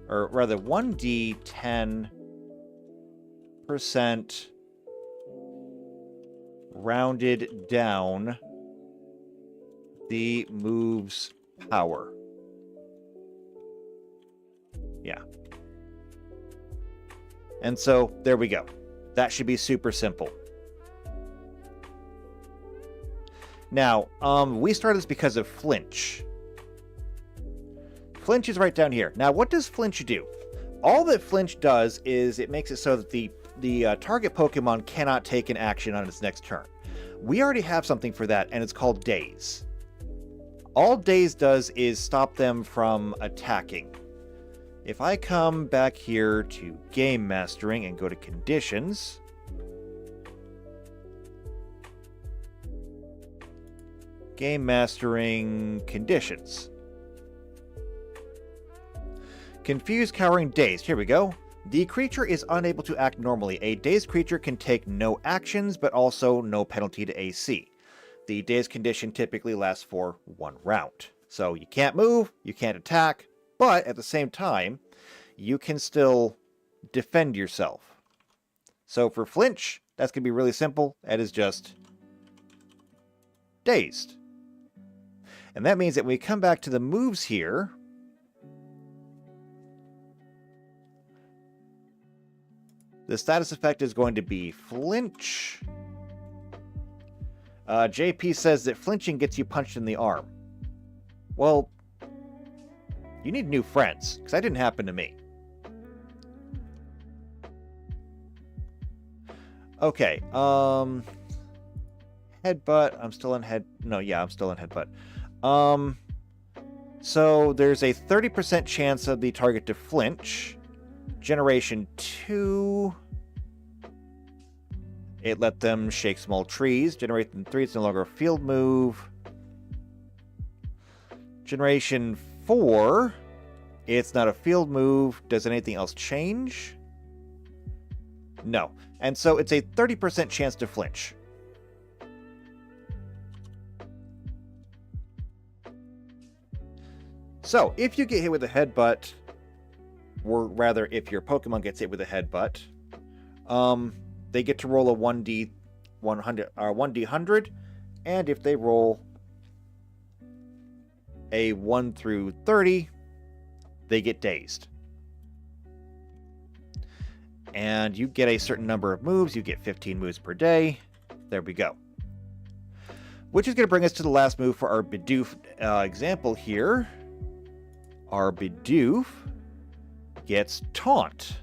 or rather 1d10% rounded down the move's power. Yeah. And so, there we go. That should be super simple. Now, we started this because of flinch. Flinch is right down here. Now, what does flinch do? All that flinch does is it makes it so that the target Pokemon cannot take an action on its next turn. We already have something for that, and it's called Daze. All Daze does is stop them from attacking. If I come back here to Game Mastering and go to Conditions, Game Mastering Conditions. Confused, Cowering, Dazed. Here we go. The creature is unable to act normally. A dazed creature can take no actions, but also no penalty to AC. The dazed condition typically lasts for 1 round. So you can't move, you can't attack, but at the same time, you can still defend yourself. So for flinch, that's going to be really simple. That is just dazed. And that means that when we come back to the moves here, the status effect is going to be flinch. JP says that flinching gets you punched in the arm. Well, you need new friends, because that didn't happen to me. Okay, headbutt. I'm still in head... No, yeah, I'm still in headbutt. So there's a 30% chance of the target to flinch. Generation 2... It let them shake small trees. Generation 3, it's no longer a field move. Generation 4, it's not a field move. Does anything else change? No. And so it's a 30% chance to flinch. So, if you get hit with a headbutt, or rather, if your Pokemon gets hit with a headbutt, they get to roll a 1d100, and if they roll a 1 through 30, they get dazed. And you get a certain number of moves. You get 15 moves per day. There we go. Which is going to bring us to the last move for our Bidoof example here. Our Bidoof gets Taunt.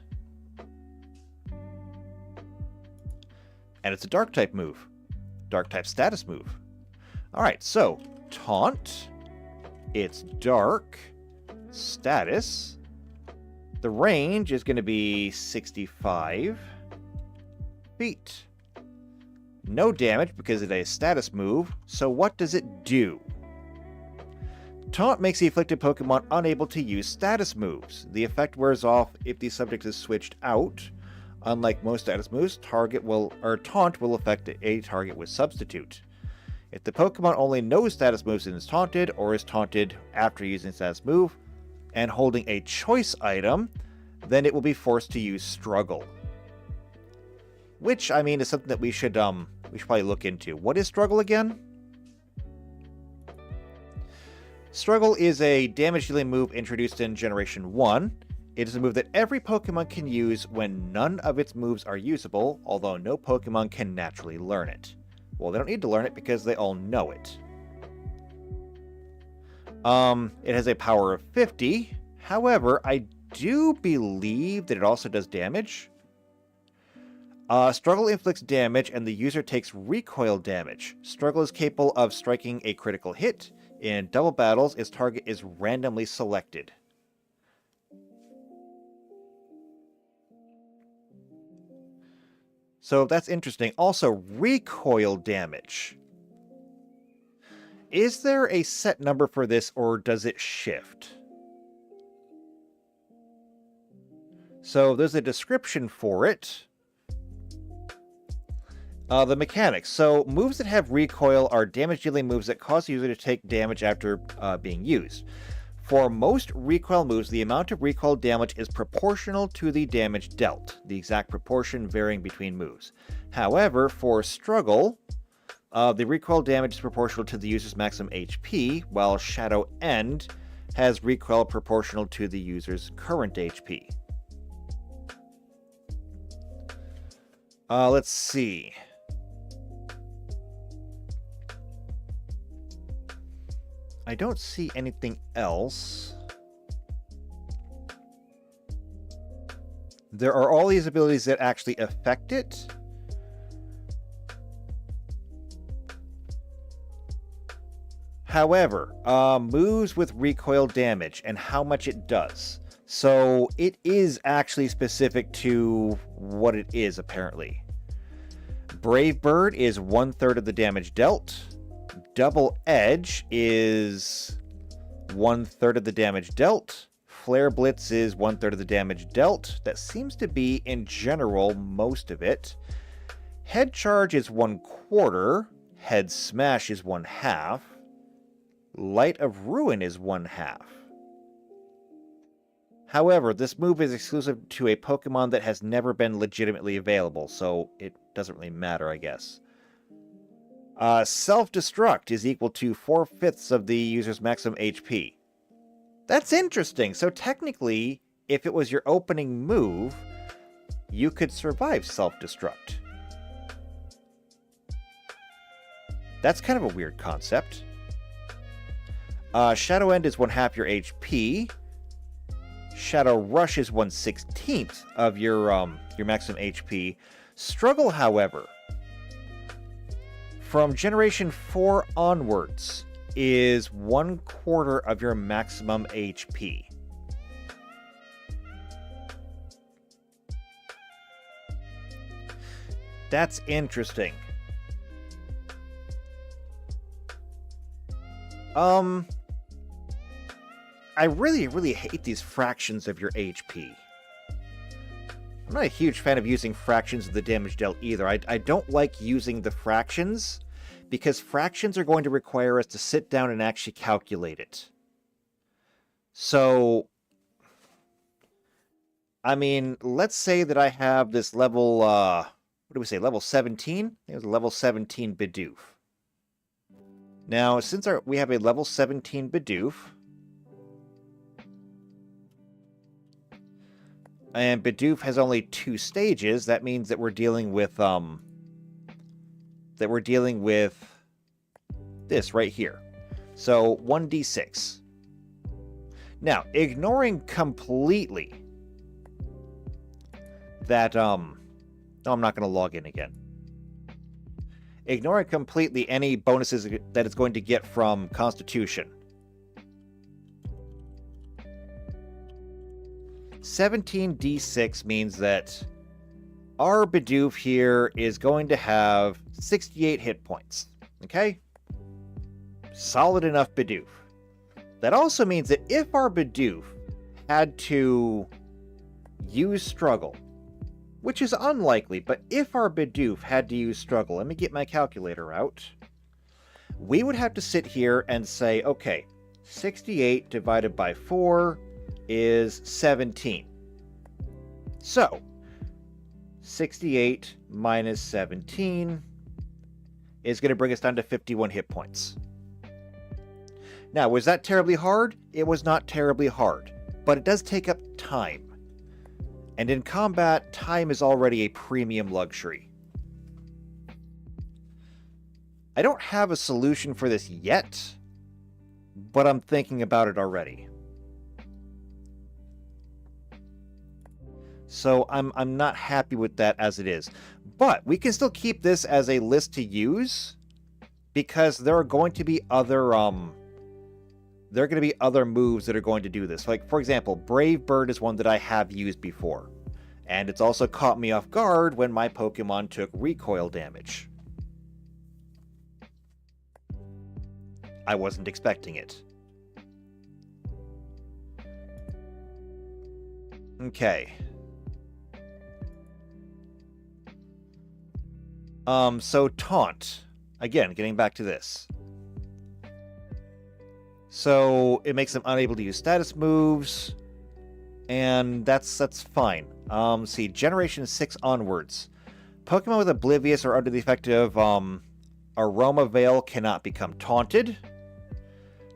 And it's a Dark-type move. Dark-type status move. Alright, so Taunt. It's Dark. Status. The range is going to be 65 feet. No damage because it is a status move. So what does it do? Taunt makes the afflicted Pokemon unable to use status moves. The effect wears off if the subject is switched out. Unlike most status moves, Taunt will affect a target with Substitute. If the Pokemon only knows status moves and is taunted, or is taunted after using status move, and holding a choice item, then it will be forced to use Struggle. Which, I mean, is something that we should probably look into. What is Struggle again? Struggle is a damage dealing move introduced in Generation 1. It is a move that every Pokemon can use when none of its moves are usable, although no Pokemon can naturally learn it. Well, they don't need to learn it because they all know it. It has a power of 50. However, I do believe that it also does damage. Struggle inflicts damage and the user takes recoil damage. Struggle is capable of striking a critical hit. In double battles, its target is randomly selected. So that's interesting. Also, recoil damage. Is there a set number for this, or does it shift? So there's a description for it. The mechanics. So moves that have recoil are damage-dealing moves that cause the user to take damage after being used. For most recoil moves, the amount of recoil damage is proportional to the damage dealt, the exact proportion varying between moves. However, for struggle, the recoil damage is proportional to the user's maximum HP, while Shadow End has recoil proportional to the user's current HP. Let's see. I don't see anything else. There are all these abilities that actually affect it. However, moves with recoil damage and how much it does. So it is actually specific to what it is, apparently. Brave Bird is 1/3 of the damage dealt. Double Edge is 1/3 of the damage dealt. Flare Blitz is 1/3 of the damage dealt. That seems to be, in general, most of it. Head Charge is 1/4. Head Smash is 1/2. Light of Ruin is 1/2. However, this move is exclusive to a Pokemon that has never been legitimately available, so it doesn't really matter, I guess. Self-destruct is equal to 4/5 of the user's maximum HP. That's interesting. So technically, if it was your opening move, you could survive self-destruct. That's kind of a weird concept. Shadow End is 1/2 your HP. Shadow Rush is 1/16 of your maximum HP. Struggle, however, from Generation 4 onwards, is 1/4 of your maximum HP. That's interesting. I really hate these fractions of your HP. I'm not a huge fan of using fractions of the damage dealt either. I don't like using the fractions, because fractions are going to require us to sit down and actually calculate it. So, I mean, let's say that I have this level, what do we say, level 17? I think it was a level 17 Bidoof. Now, since we have a level 17 Bidoof, and Bidoof has only 2 stages, that means that we're dealing with this right here. So 1d6. Now, ignoring completely that no, I'm not going to log in again. Ignoring completely any bonuses that it's going to get from Constitution. 17d6 means that our Bidoof here is going to have 68 hit points. Okay? Solid enough Bidoof. That also means that if our Bidoof had to use Struggle, which is unlikely, but if our Bidoof had to use Struggle, let me get my calculator out, we would have to sit here and say, okay, 68 divided by 4 is 17. So, 68 minus 17 is going to bring us down to 51 hit points. Now, was that terribly hard? It was not terribly hard, but it does take up time. And in combat, time is already a premium luxury. I don't have a solution for this yet, but I'm thinking about it already. So I'm not happy with that as it is. But we can still keep this as a list to use, because there are going to be other moves that are going to do this. Like, for example, Brave Bird is one that I have used before. And it's also caught me off guard when my Pokemon took recoil damage. I wasn't expecting it. Okay. So Taunt. Again, getting back to this. So it makes them unable to use status moves, and that's fine. See, Generation 6 onwards. Pokemon with Oblivious or under the effect of Aroma Veil cannot become taunted.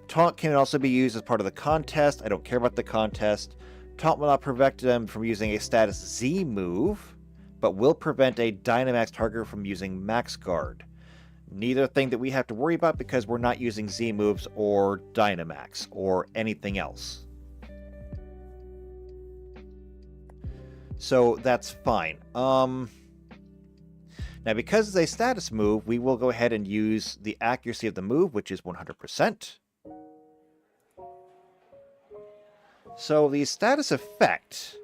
Taunt can also be used as part of the contest. I don't care about the contest. Taunt will not prevent them from using a status Z move, but will prevent a Dynamax target from using Max Guard. Neither thing that we have to worry about because we're not using Z moves or Dynamax or anything else. So that's fine. Now, because it's a status move, we will go ahead and use the accuracy of the move, which is 100%. So the status effect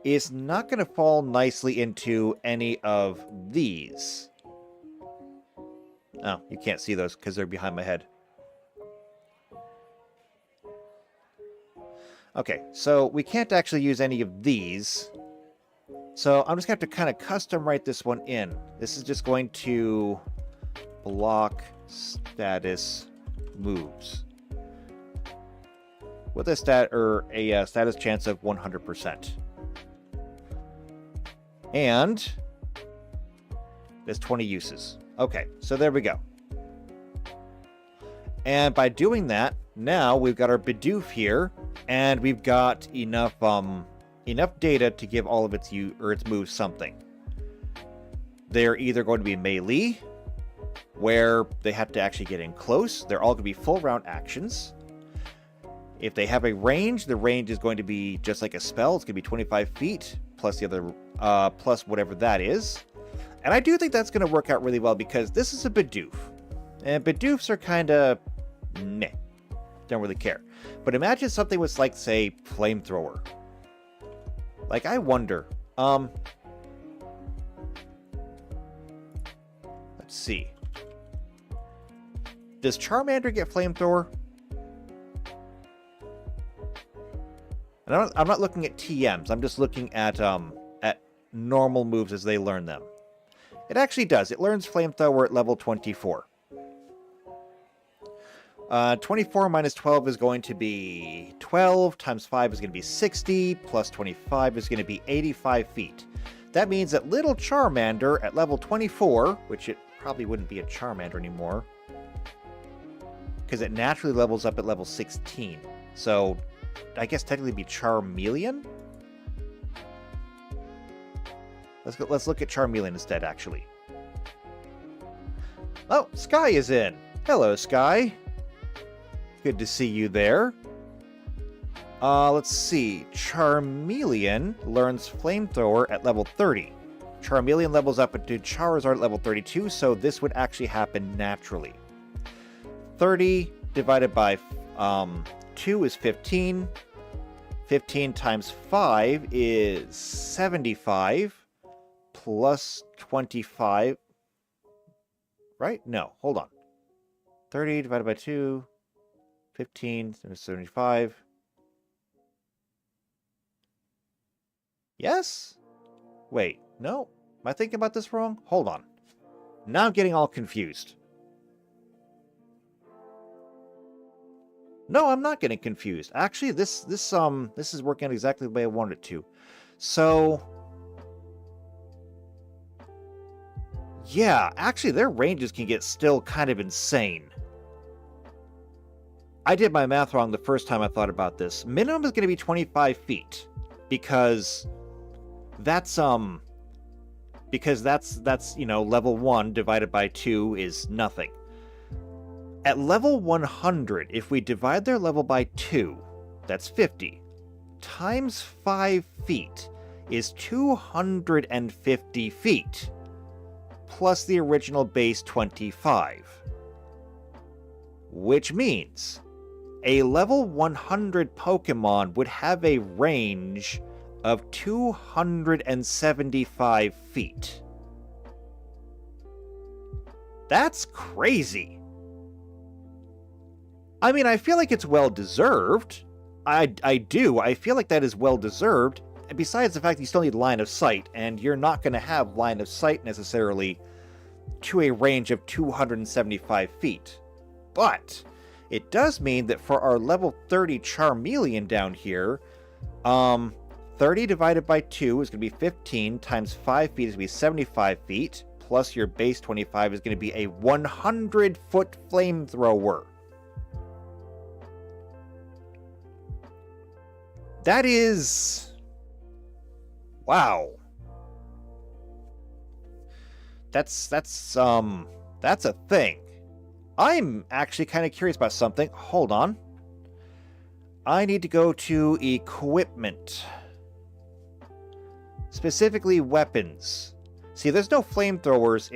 is not going to fall nicely into any of these. Oh, you can't see those because they're behind my head. Okay, so we can't actually use any of these. So I'm just going to have to kind of custom write this one in. This is just going to block status moves with a status chance of 100%. And there's 20 uses. Okay, so there we go. And by doing that, now we've got our Bidoof here, and we've got enough data to give all of its moves something. They're either going to be melee, where they have to actually get in close. They're all going to be full round actions. If they have a range, the range is going to be just like a spell. It's going to be 25 feet plus the other, plus whatever that is. And I do think that's going to work out really well because this is a Bidoof. And Bidoofs are kind of meh. Don't really care. But imagine something with, like, say, Flamethrower. Like, I wonder. Let's see. Does Charmander get Flamethrower? And I'm not looking at TMs. I'm just looking at normal moves as they learn them. It actually does. It learns Flamethrower at level 24. 24 minus 12 is going to be 12, times 5 is going to be 60, plus 25 is going to be 85 feet. That means that little Charmander at level 24, which it probably wouldn't be a Charmander anymore, because it naturally levels up at level 16. So, I guess technically be Charmeleon? Let's look at Charmeleon instead, actually. Oh, Sky is in. Hello, Sky. Good to see you there. Let's see. Charmeleon learns Flamethrower at level 30. Charmeleon levels up to Charizard at level 32, so this would actually happen naturally. 30 divided by 2 is 15. 15 times 5 is 75. Plus 25. Right? No, hold on. 30 divided by 2. 15, 75. Yes? Wait, no. Am I thinking about this wrong? Hold on. Now I'm getting all confused. No, I'm not getting confused. Actually, this is working out exactly the way I wanted it to. So, yeah, actually their ranges can get still kind of insane. I did my math wrong the first time I thought about this. Minimum is going to be 25 feet because That's because that's you know, level 1 divided by 2 is nothing. At level 100, if we divide their level by 2, that's 50, times 5 feet is 250 feet, plus the original base 25. Which means a level 100 Pokemon would have a range of 275 feet. That's crazy. I mean, I feel like it's well deserved. I do. I feel like that is well deserved. Besides the fact that you still need line of sight, and you're not going to have line of sight necessarily to a range of 275 feet. But it does mean that for our level 30 Charmeleon down here, 30 divided by 2 is going to be 15, times 5 feet is going to be 75 feet, plus your base 25 is going to be a 100-foot flamethrower. That is... wow. That's a thing. I'm actually kind of curious about something. Hold on. I need to go to equipment. Specifically weapons. See, there's no flamethrowers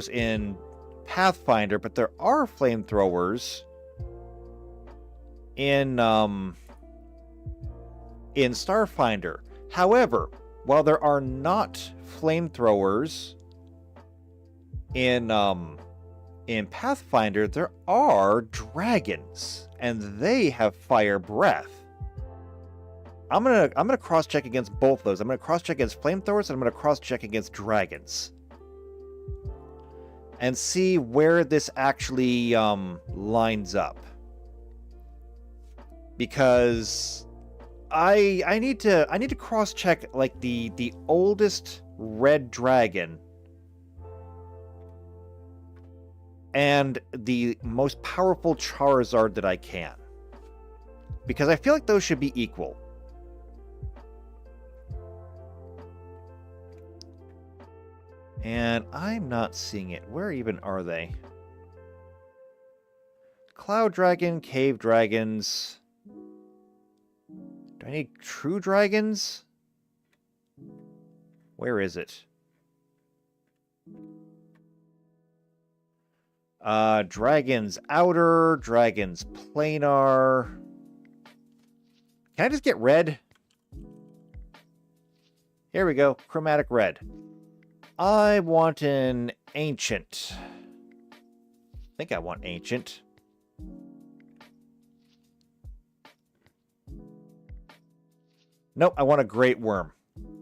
in Pathfinder, but there are flamethrowers in Starfinder. However, while there are not flamethrowers in Pathfinder, there are dragons, and they have fire breath. I'm gonna cross-check against both of those. I'm gonna cross-check against flamethrowers, and I'm gonna cross-check against dragons, and see where this actually lines up. Because I need to cross-check like the oldest red dragon and the most powerful Charizard that I can, because I feel like those should be equal. And I'm not seeing it. Where even are they? Cloud Dragon, Cave Dragons. Do I need True Dragons? Where is it? Dragons Outer, Dragons Planar. Can I just get red? Here we go, chromatic red. I want an ancient. I think I want ancient. Nope, I want a great worm.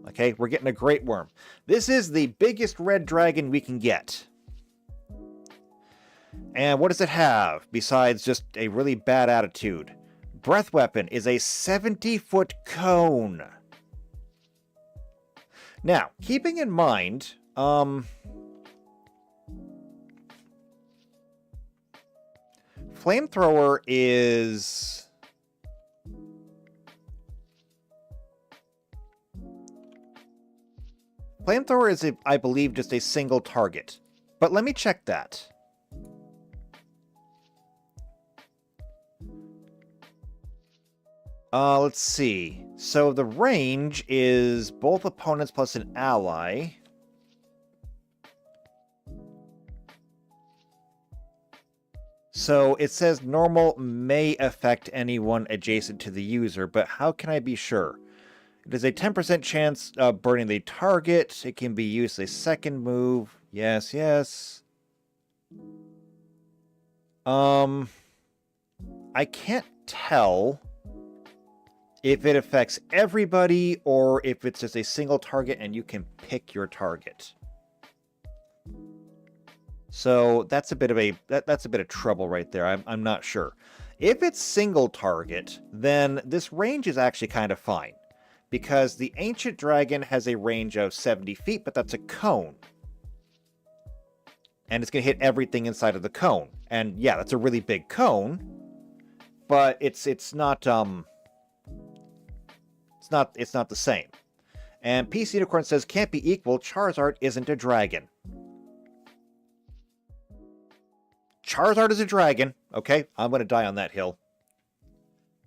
Okay, we're getting a great worm. This is the biggest red dragon we can get. And what does it have besides just a really bad attitude? Breath weapon is a 70-foot cone. Now, keeping in mind, flamethrower is... flamethrower is, I believe, just a single target. But let me check that. Let's see. So the range is both opponents plus an ally. So it says normal may affect anyone adjacent to the user, but how can I be sure? It is a 10% chance of burning the target. It can be used as a second move. Yes, yes. I can't tell if it affects everybody or if it's just a single target and you can pick your target. So that's a bit of that's a bit of trouble right there. I'm not sure. If it's single target, then this range is actually kind of fine, because the ancient dragon has a range of 70 feet, but that's a cone. And it's going to hit everything inside of the cone. And yeah, that's a really big cone, but it's not it's not the same. And PC Unicorn says, can't be equal, Charizard isn't a dragon. Charizard is a dragon. Okay, I'm going to die on that hill.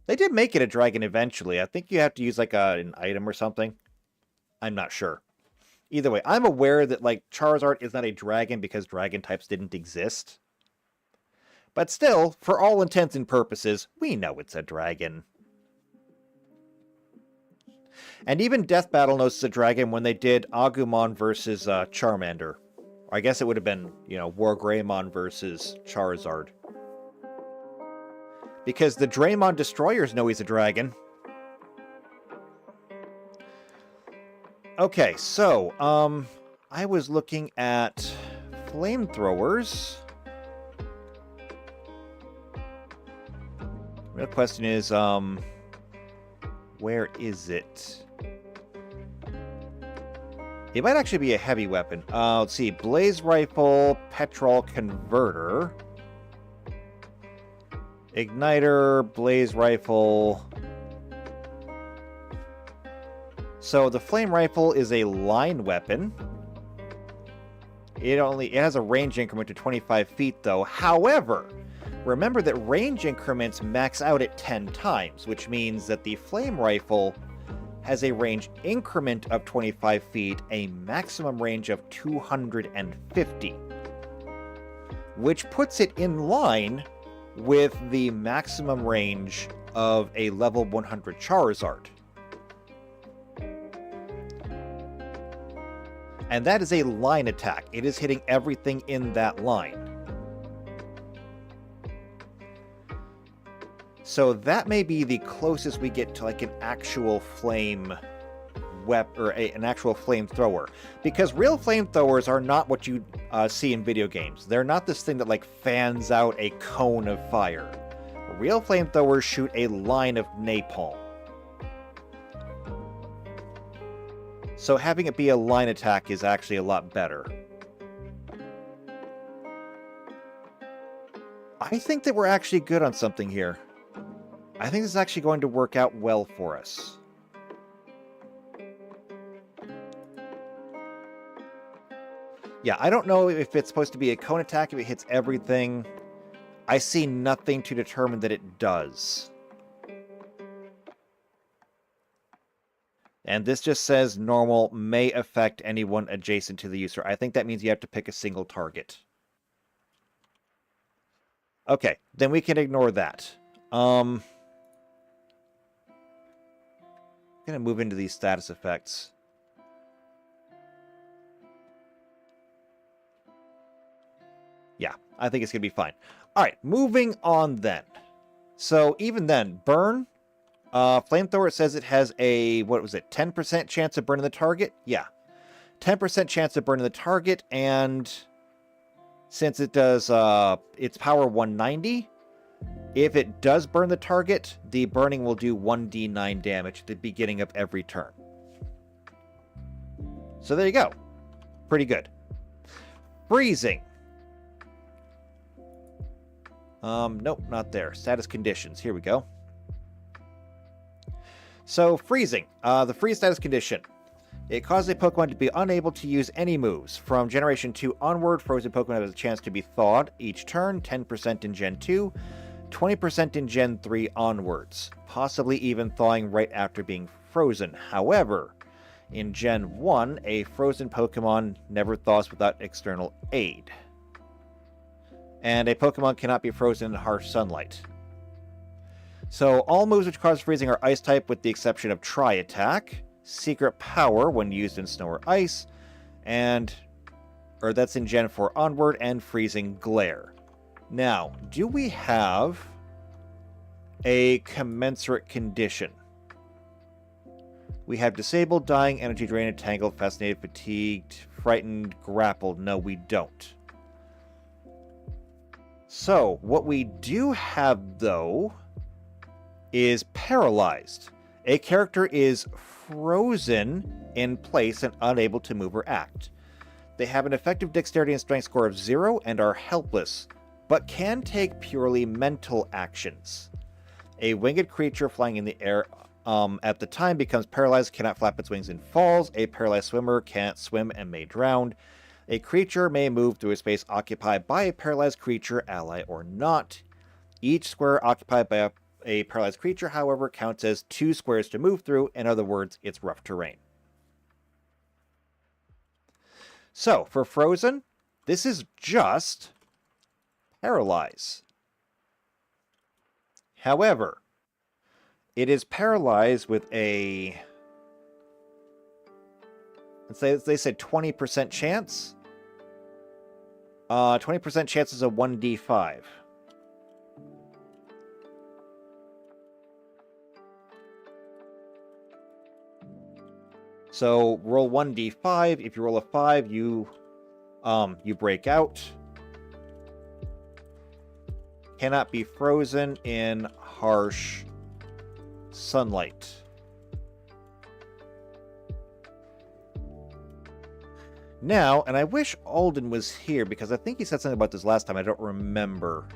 They did make it a dragon eventually. I think you have to use like an item or something. I'm not sure. Either way, I'm aware that like Charizard is not a dragon because dragon types didn't exist. But still, for all intents and purposes, we know it's a dragon. And even Death Battle knows it's a dragon when they did Agumon versus Charmander. I guess it would have been, you know, Wargreymon versus Charizard. Because the Draymond Destroyers know he's a dragon. Okay, so, I was looking at flamethrowers. The real question is, where is it? It might actually be a heavy weapon. Let's see, Blaze Rifle, Petrol Converter. Igniter, Blaze Rifle. So the Flame Rifle is a line weapon. It has a range increment to 25 feet though. However, remember that range increments max out at 10 times, which means that the Flame Rifle has a range increment of 25 feet, a maximum range of 250. Which puts it in line with the maximum range of a level 100 Charizard. And that is a line attack. It is hitting everything in that line. So that may be the closest we get to like an actual flame an actual flamethrower, because real flamethrowers are not what you see in video games. They're not this thing that like fans out a cone of fire. Real flamethrowers shoot a line of napalm. So having it be a line attack is actually a lot better. I think that we're actually good on something here. I think this is actually going to work out well for us. Yeah, I don't know if it's supposed to be a cone attack, if it hits everything. I see nothing to determine that it does. And this just says normal may affect anyone adjacent to the user. I think that means you have to pick a single target. Okay, then we can ignore that. I'm going to move into these status effects. Yeah, I think it's going to be fine. All right, moving on then. So even then, burn. Flamethrower, it says it has a, 10% chance of burning the target? Yeah. 10% chance of burning the target, and since it does, its power 190, if it does burn the target, the burning will do 1d9 damage at the beginning of every turn. So there you go. Pretty good. Freezing. Nope, not there. Status conditions. Here we go. So, freezing. The freeze status condition. It causes a Pokemon to be unable to use any moves. From Generation 2 onward, frozen Pokemon have a chance to be thawed each turn, 10% in Gen 2, 20% in Gen 3 onwards, possibly even thawing right after being frozen. However, in Gen 1, a frozen Pokemon never thaws without external aid. And a Pokemon cannot be frozen in harsh sunlight. So all moves which cause freezing are ice type with the exception of Tri Attack, Secret Power when used in snow or ice, or that's in Gen 4 onward, and Freezing Glare. Now, do we have a commensurate condition? We have Disabled, Dying, Energy Drained, Tangled, Fascinated, Fatigued, Frightened, Grappled. No, we don't. So, what we do have, though, is Paralyzed. A character is frozen in place and unable to move or act. They have an effective Dexterity and Strength score of 0 and are helpless, but can take purely mental actions. A winged creature flying in the air at the time becomes paralyzed, cannot flap its wings and falls. A paralyzed swimmer can't swim and may drown. A creature may move through a space occupied by a paralyzed creature, ally or not. Each square occupied by a paralyzed creature, however, counts as 2 squares to move through. In other words, it's rough terrain. So, for Frozen, this is just paralyze. However, it is paralyzed with a, let's say they said 20% chance. 20% chance is a 1d5. So roll 1d5. If you roll a 5, you break out. Cannot be frozen in harsh sunlight. Now, and I wish Alden was here because I think he said something about this last time. I don't remember.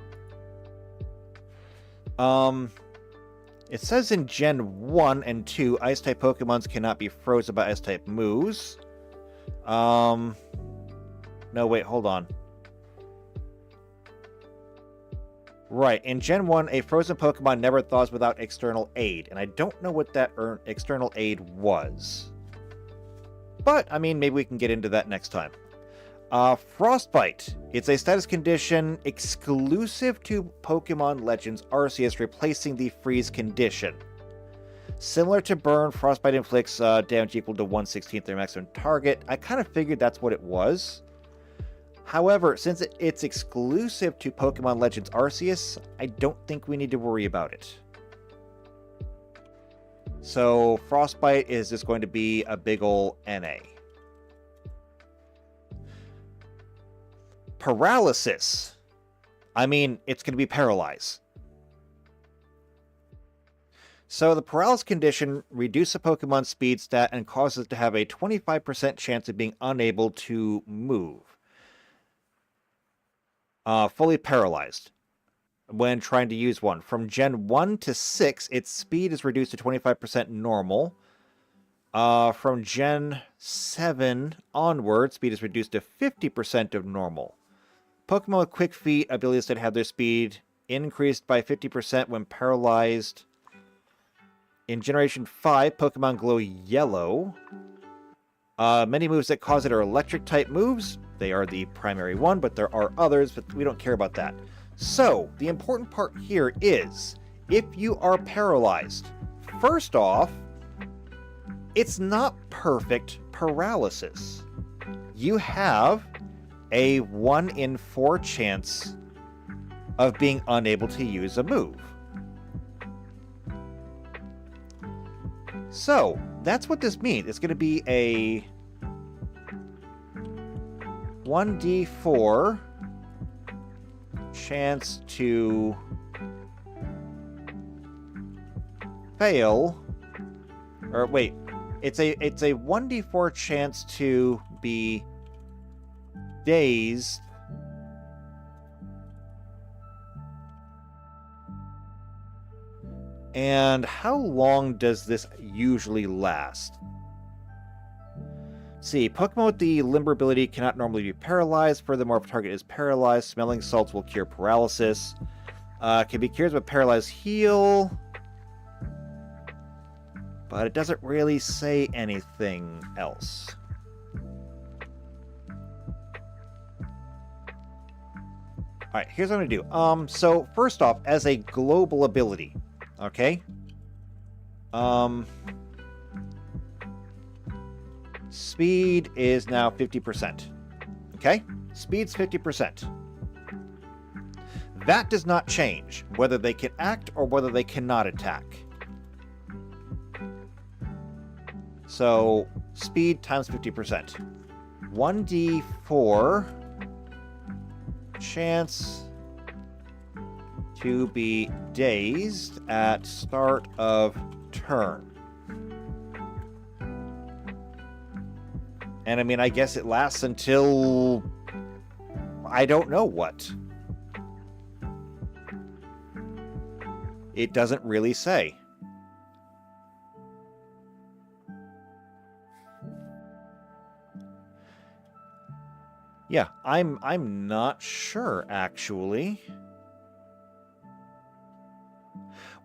It says in Gen 1 and 2, Ice-type Pokemons cannot be frozen by Ice-type moves. No, wait, hold on. Right, in Gen 1, a frozen Pokemon never thaws without external aid, and I don't know what that external aid was. But, I mean, maybe we can get into that next time. Frostbite. It's a status condition exclusive to Pokemon Legends Arceus, replacing the freeze condition. Similar to Burn, Frostbite inflicts damage equal to 1/16 their maximum target. I kind of figured that's what it was. However, since it's exclusive to Pokemon Legends Arceus, I don't think we need to worry about it. So, Frostbite is just going to be a big ol' NA. Paralysis. I mean, it's going to be paralyzed. So the paralysis condition reduces a Pokemon's speed stat and causes it to have a 25% chance of being unable to move. Fully paralyzed when trying to use one. From Gen 1 to 6, its speed is reduced to 25% normal. From Gen 7 onward, speed is reduced to 50% of normal. Pokemon with Quick Feet abilities that have their speed increased by 50% when paralyzed. In Generation 5, Pokemon glow yellow. Many moves that cause it are electric-type moves. They are the primary one, but there are others, but we don't care about that. So, the important part here is, if you are paralyzed, first off, it's not perfect paralysis. You have a 1 in 4 chance of being unable to use a move. So, that's what this means. It's going to be a 1d4 chance to fail. Or wait, it's a 1d4 chance to be dazed and how long does this usually last? See, Pokemon with the Limber ability cannot normally be paralyzed. Furthermore, if a target is paralyzed, smelling salts will cure paralysis. Can be cured with paralyzed heal, but it doesn't really say anything else. Alright, here's what I'm going to do. So, first off, as a global ability, okay? Speed is now 50%. Okay? Speed's 50%. That does not change whether they can act or whether they cannot attack. So, speed times 50%. 1d4 chance to be dazed at start of turn. And I mean, I guess it lasts until I don't know what. It doesn't really say. Yeah, I'm not sure, actually.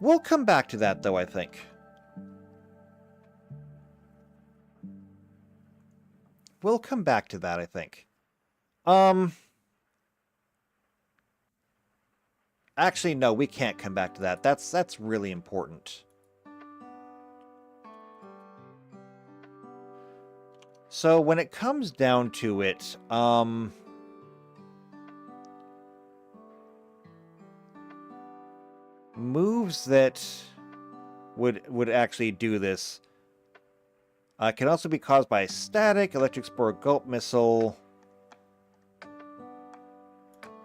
We'll come back to that, though, I think. We'll come back to that, I think. Actually, no, we can't come back to that. That's really important. So when it comes down to it, moves that would actually do this can also be caused by static, electric spore, gulp missile.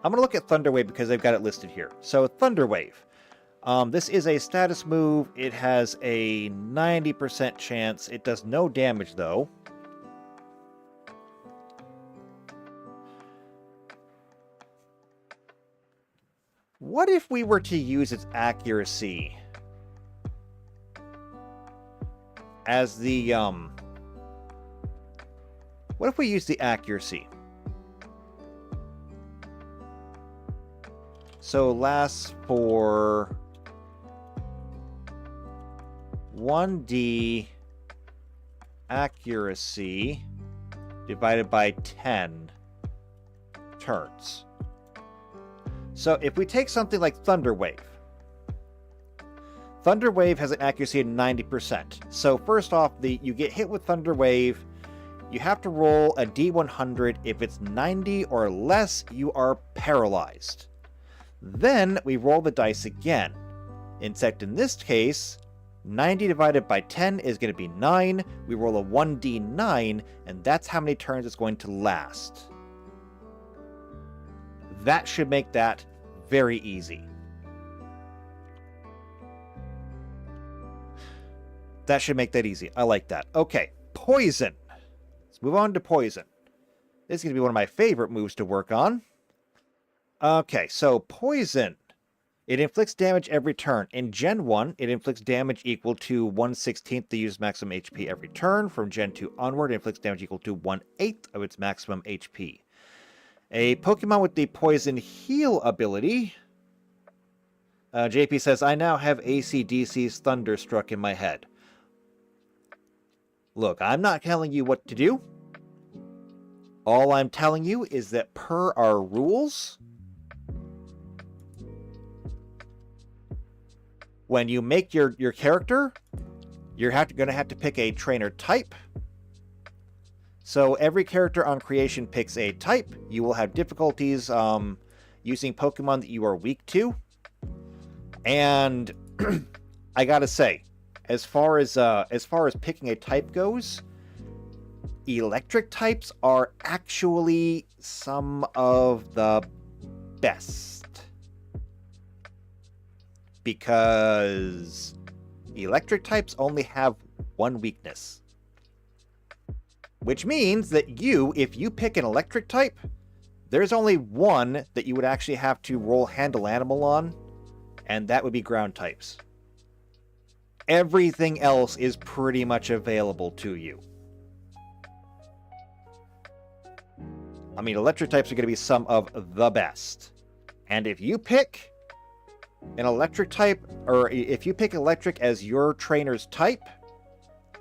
I'm going to look at Thunder Wave because they've got it listed here. So Thunder Wave. This is a status move. It has a 90% chance. It does no damage, though. What if we were to use its accuracy as the, what if we use the accuracy? So lasts for 1d accuracy divided by 10 turns. So if we take something like Thunder Wave, Thunder Wave has an accuracy of 90%. So first off, you get hit with Thunder Wave, you have to roll a d100. If it's 90 or less, you are paralyzed. Then we roll the dice again. Except in this case, 90 divided by 10 is going to be 9. We roll a 1d9, and that's how many turns it's going to last. That should make that very easy. That should make that easy. I like that. Okay, Poison. Let's move on to Poison. This is going to be one of my favorite moves to work on. Okay, so Poison. It inflicts damage every turn. In Gen 1, it inflicts damage equal to 1/16 the user's maximum HP every turn. From Gen 2 onward, it inflicts damage equal to 1/8 of its maximum HP. A Pokemon with the Poison Heal ability. JP says, I now have AC/DC's Thunderstruck in my head. Look, I'm not telling you what to do. All I'm telling you is that per our rules, when you make your character, you're going to have to pick a trainer type. So every character on creation picks a type. You will have difficulties using Pokemon that you are weak to. And I gotta say, as far as picking a type goes, electric types are actually some of the best. Because electric types only have one weakness. Which means that if you pick an electric type, there's only one that you would actually have to roll Handle Animal on, and that would be ground types. Everything else is pretty much available to you. I mean, electric types are going to be some of the best. And if you pick an electric type, or if you pick electric as your trainer's type,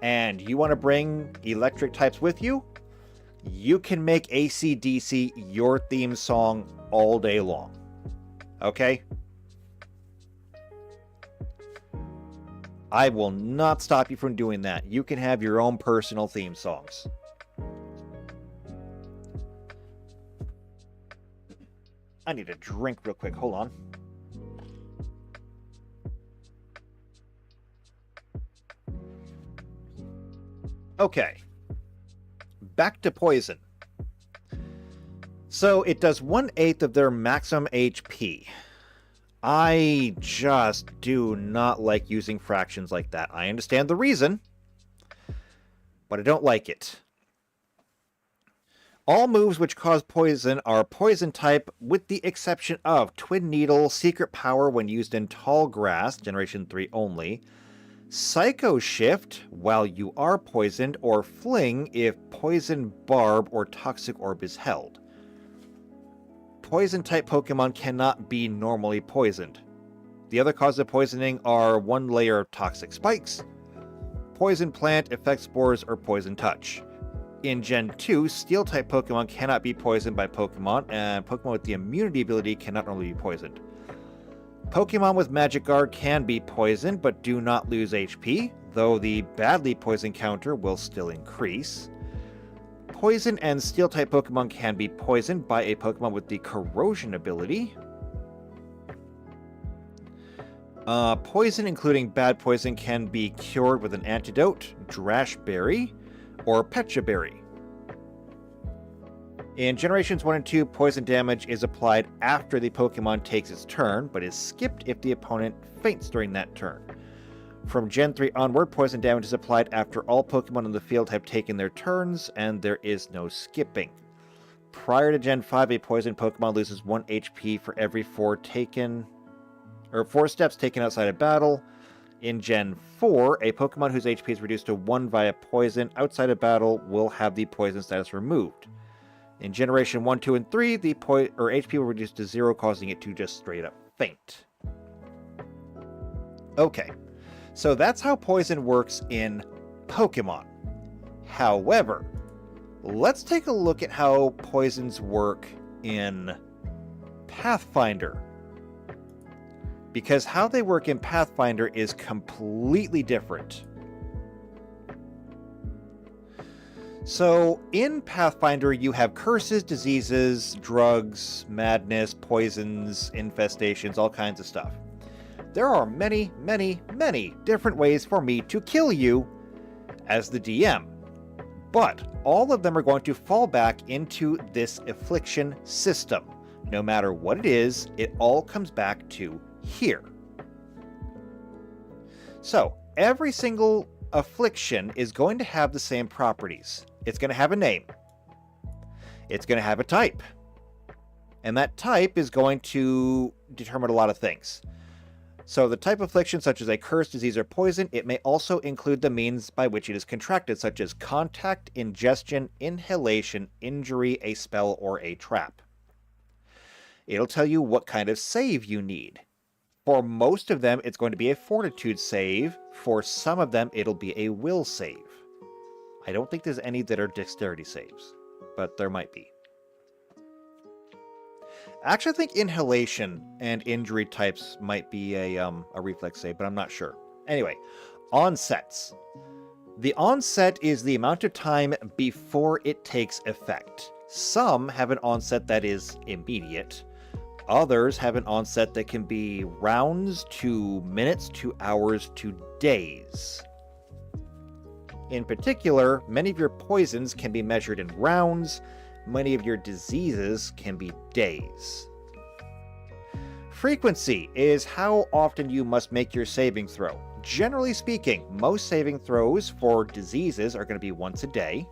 and you want to bring electric types with you, you can make AC/DC your theme song all day long. Okay? I will not stop you from doing that. You can have your own personal theme songs. I need a drink real quick. Hold on. Okay. Back to Poison. So it does 1/8 of their maximum HP. I just do not like using fractions like that. I understand the reason, but I don't like it. All moves which cause poison are poison type, with the exception of Twin Needle, Secret Power when used in Tall Grass, Generation 3 only, Psycho Shift while you are poisoned, or Fling if Poison Barb or Toxic Orb is held. Poison-type Pokemon cannot be normally poisoned. The other causes of poisoning are one layer of toxic spikes, poison plant, effect spores, or poison touch. In Gen 2, Steel-type Pokemon cannot be poisoned by Pokemon, and Pokemon with the immunity ability cannot normally be poisoned. Pokemon with Magic Guard can be poisoned, but do not lose HP, though the badly poisoned counter will still increase. Poison and Steel-type Pokemon can be poisoned by a Pokemon with the Corrosion ability. Poison, including bad poison, can be cured with an antidote, Drash Berry, or Pecha Berry. In Generations 1 and 2, poison damage is applied after the Pokemon takes its turn, but is skipped if the opponent faints during that turn. From Gen 3 onward, poison damage is applied after all Pokemon in the field have taken their turns, and there is no skipping. Prior to Gen 5, a poison Pokemon loses 1 HP for every 4 steps taken outside of battle. In Gen 4, a Pokemon whose HP is reduced to 1 via poison outside of battle will have the poison status removed. In Generation 1, 2, and 3, the HP will reduce to 0, causing it to just straight up faint. Okay, so that's how poison works in Pokemon. However, let's take a look at how poisons work in Pathfinder. Because how they work in Pathfinder is completely different. So, in Pathfinder, you have curses, diseases, drugs, madness, poisons, infestations, all kinds of stuff. There are many, many, many different ways for me to kill you as the DM. But all of them are going to fall back into this affliction system. No matter what it is, it all comes back to here. So, every single affliction is going to have the same properties. It's going to have a name. It's going to have a type. And that type is going to determine a lot of things. So the type of affliction, such as a curse, disease, or poison, it may also include the means by which it is contracted, such as contact, ingestion, inhalation, injury, a spell, or a trap. It'll tell you what kind of save you need. For most of them, it's going to be a fortitude save. For some of them, it'll be a will save. I don't think there's any that are dexterity saves, but there might be. Actually, I think inhalation and injury types might be a reflex save, but I'm not sure. Anyway, onsets. The onset is the amount of time before it takes effect. Some have an onset that is immediate. Others have an onset that can be rounds to minutes to hours to days. In particular, many of your poisons can be measured in rounds. Many of your diseases can be days. Frequency is how often you must make your saving throw. Generally speaking, most saving throws for diseases are going to be once a day.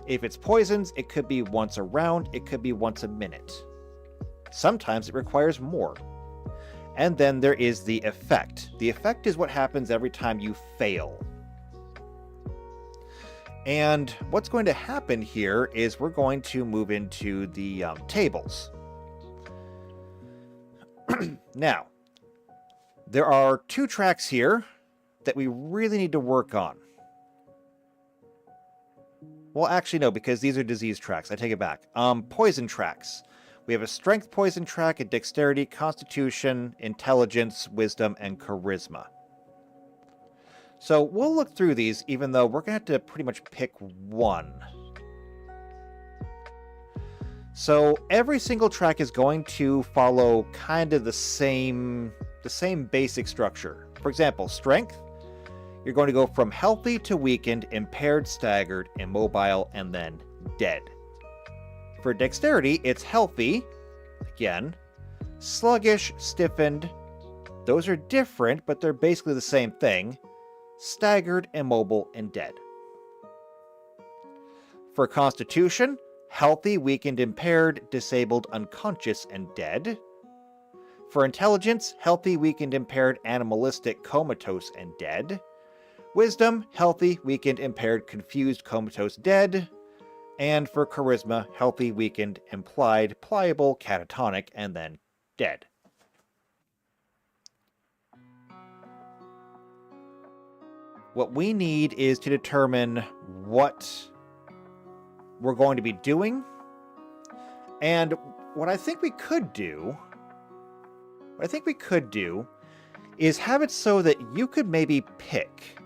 If it's poisons, it could be once a round, it could be once a minute. Sometimes it requires more. And then there is the effect. The effect is what happens every time you fail. And what's going to happen here is we're going to move into the tables. Now, there are 2 tracks here that we really need to work on. Well, actually, no, because these are disease tracks. I take it back. Poison tracks. We have a strength poison track, a dexterity, constitution, intelligence, wisdom, and charisma. So we'll look through these, even though we're going to have to pretty much pick one. So every single track is going to follow kind of the same basic structure. For example, strength, you're going to go from healthy to weakened, impaired, staggered, immobile, and then dead. For dexterity, it's healthy, again, sluggish, stiffened. Those are different, but they're basically the same thing. Staggered, immobile, and dead. For constitution, healthy, weakened, impaired, disabled, unconscious, and dead. For intelligence, healthy, weakened, impaired, animalistic, comatose, and dead. Wisdom, healthy, weakened, impaired, confused, comatose, dead. And for charisma, healthy, weakened, implied, pliable, catatonic, and then dead. What we need is to determine what we're going to be doing. And what I think we could do is have it so that you could maybe pick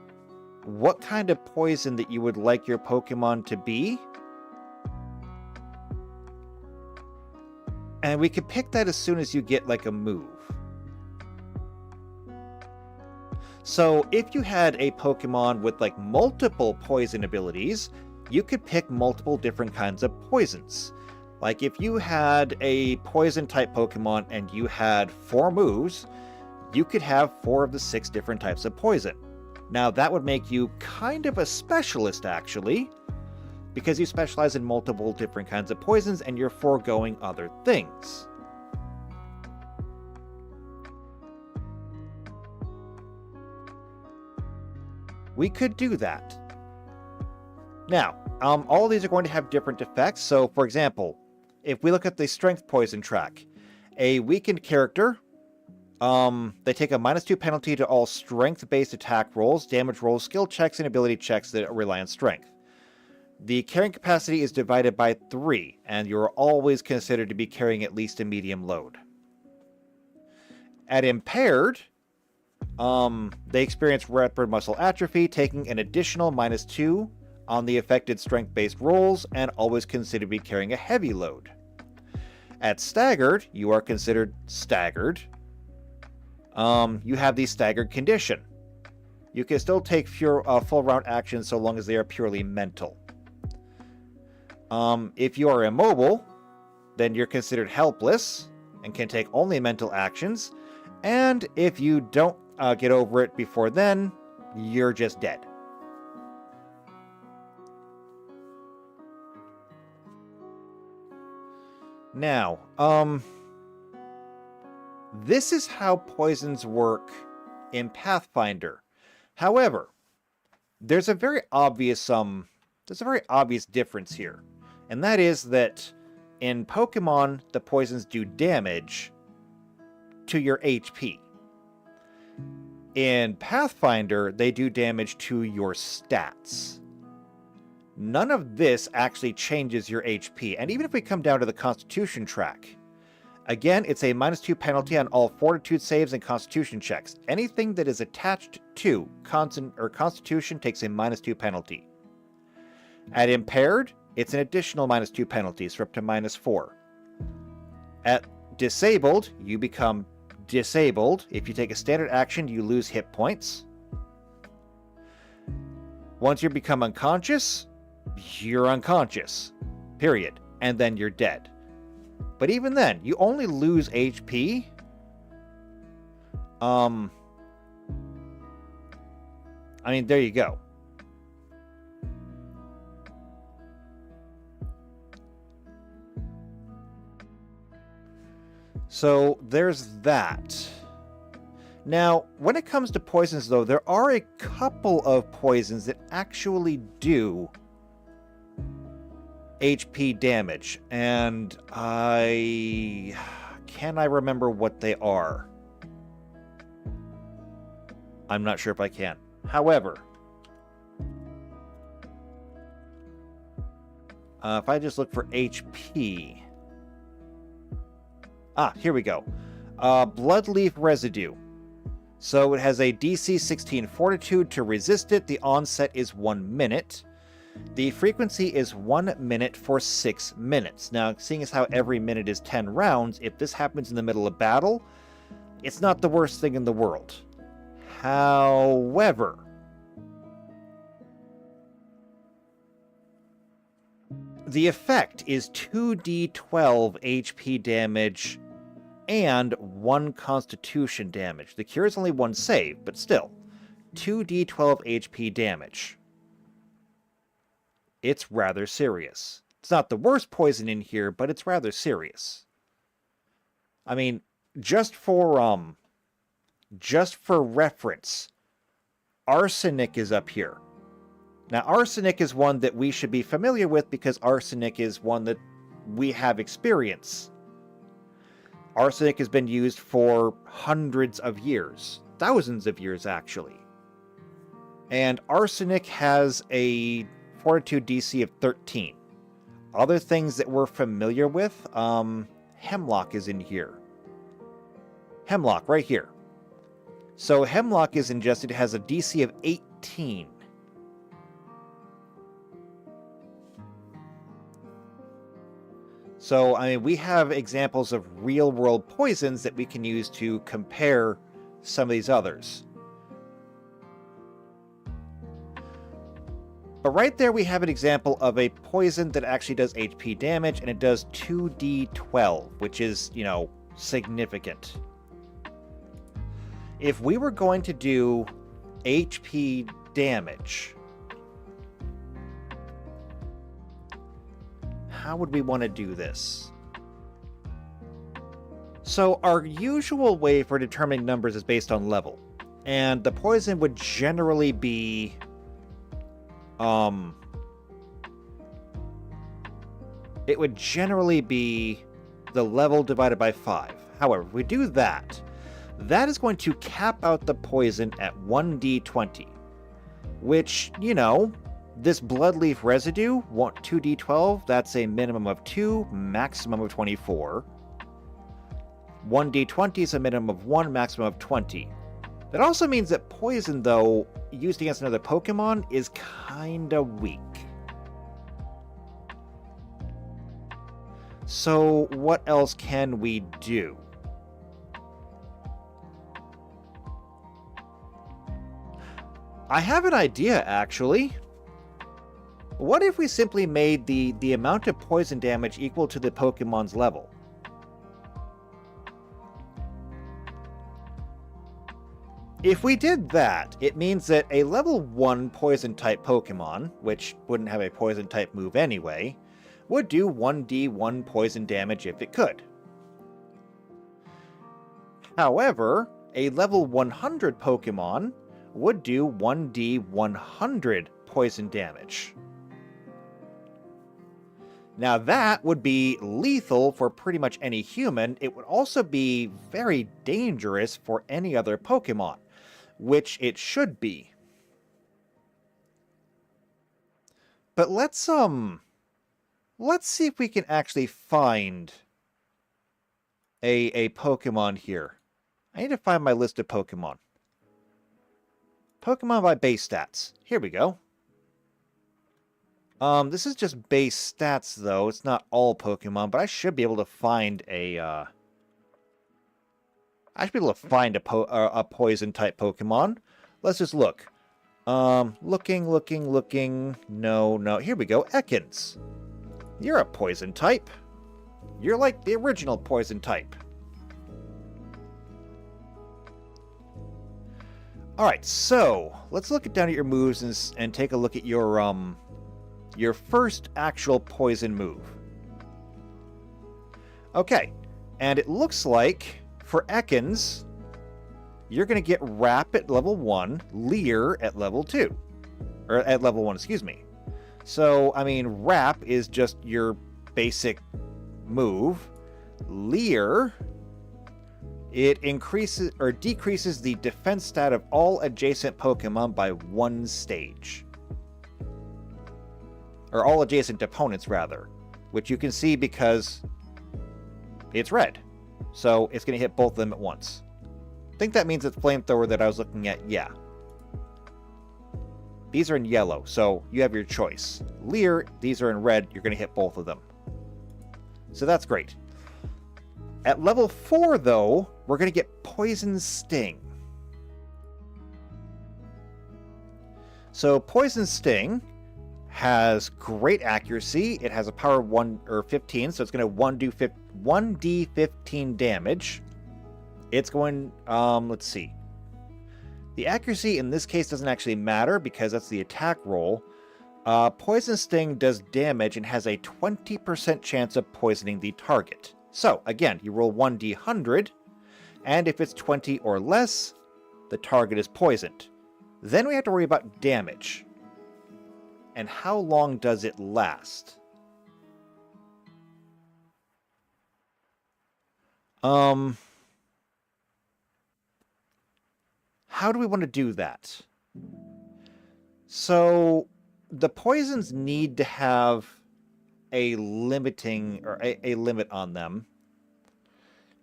what kind of poison that you would like your Pokemon to be. And we could pick that as soon as you get like a move. So if you had a Pokemon with like multiple poison abilities, you could pick multiple different kinds of poisons. Like if you had a poison type Pokemon and you had 4 moves, you could have 4 of the 6 different types of poison. Now that would make you kind of a specialist actually, because you specialize in multiple different kinds of poisons and you're foregoing other things. We could do that. Now, all of these are going to have different effects. So, for example, if we look at the strength poison track, a weakened character, they take a -2 penalty to all strength-based attack rolls, damage rolls, skill checks, and ability checks that rely on strength. The carrying capacity is divided by 3, and you're always considered to be carrying at least a medium load. At impaired, they experience rapid muscle atrophy, taking an additional -2 on the affected strength-based rolls, and always considered to be carrying a heavy load. At staggered, you are considered staggered. You have the staggered condition. You can still take full round actions so long as they are purely mental. If you are immobile, then you're considered helpless and can take only mental actions. And if you don't get over it before then, you're just dead. Now, this is how poisons work in Pathfinder. However, there's a very obvious difference here, and that is that in Pokemon, the poisons do damage to your HP. In Pathfinder, they do damage to your stats. None of this actually changes your HP, and even if we come down to the Constitution track, again, it's a -2 penalty on all Fortitude saves and Constitution checks. Anything that is attached to Constitution takes a -2 penalty. At Impaired, it's an additional -2 penalties for up to -4. At Disabled, you become disabled. If you take a standard action, you lose hit points. Once you become unconscious, you're unconscious. Period. And then you're dead. But even then, you only lose HP. I mean, there you go. So there's that. Now, when it comes to poisons, though, there are a couple of poisons that actually do HP damage, and I remember what they are. I'm not sure if I can. However, if I just look for HP... here we go. Bloodleaf Residue. So it has a DC 16 Fortitude to resist it. The onset is 1 minute. The frequency is 1 minute for 6 minutes. Now, seeing as how every minute is 10 rounds, if this happens in the middle of battle, it's not the worst thing in the world. However, the effect is 2d12 HP damage and 1 Constitution damage. The cure is only 1 save, but still, 2d12 HP damage. It's rather serious. It's not the worst poison in here, but it's rather serious. I mean, just for reference, arsenic is up here. Now, arsenic is one that we should be familiar with because arsenic is one that we have experience. Arsenic has been used for hundreds of years, thousands of years actually. And arsenic has a fortitude DC of 13. Other things that we're familiar with, hemlock is in here. Hemlock, right here. So hemlock is ingested, has a DC of 18. So, I mean, we have examples of real-world poisons that we can use to compare some of these others. But right there we have an example of a poison that actually does HP damage, and it does 2d12, which is, you know, significant. If we were going to do HP damage, how would we want to do this? So our usual way for determining numbers is based on level, and the poison would generally be it would generally be the level divided by 5. However, if we do that, that is going to cap out the poison at 1d20, which, you know, this bloodleaf residue, 2d12, that's a minimum of 2, maximum of 24. 1d20 is a minimum of 1, maximum of 20. That also means that poison, though, used against another Pokemon, is kinda weak. So, what else can we do? I have an idea, actually. What if we simply made the amount of poison damage equal to the Pokemon's level? If we did that, it means that a level 1 poison-type Pokemon, which wouldn't have a poison-type move anyway, would do 1d1 poison damage if it could. However, a level 100 Pokemon would do 1d100 poison damage. Now that would be lethal for pretty much any human. It would also be very dangerous for any other Pokemon, which it should be. But let's see if we can actually find a Pokemon here. I need to find my list of Pokemon. Pokemon by base stats. Here we go. This is just base stats, though. It's not all Pokemon, but I should be able to find a, a poison-type Pokemon. Let's just look. Looking. No. Here we go. Ekans. You're a poison type. You're like the original poison type. Alright, so let's look down at your moves and take a look at your first actual poison move. Okay, and it looks like for Ekans, you're going to get Wrap at level 1, Leer at level 2. Or at level 1, excuse me. So, I mean, Wrap is just your basic move. Leer, it increases or decreases the defense stat of all adjacent Pokemon by 1 stage. Or all adjacent opponents, rather. Which you can see because it's red. So it's going to hit both of them at once. I think that means it's Flamethrower that I was looking at, yeah. These are in yellow, so you have your choice. Leer, these are in red, you're going to hit both of them. So that's great. At level 4, though, we're going to get Poison Sting. So Poison Sting has great accuracy. It has a power of 1 or 15, so it's going to 1d15 damage. It's going, let's see. The accuracy in this case doesn't actually matter because that's the attack roll. Poison Sting does damage and has a 20% chance of poisoning the target. So, again, you roll 1d100, and if it's 20 or less, the target is poisoned. Then we have to worry about damage. and how long does it last? How do we want to do that? So the poisons need to have a limiting or a limit on them.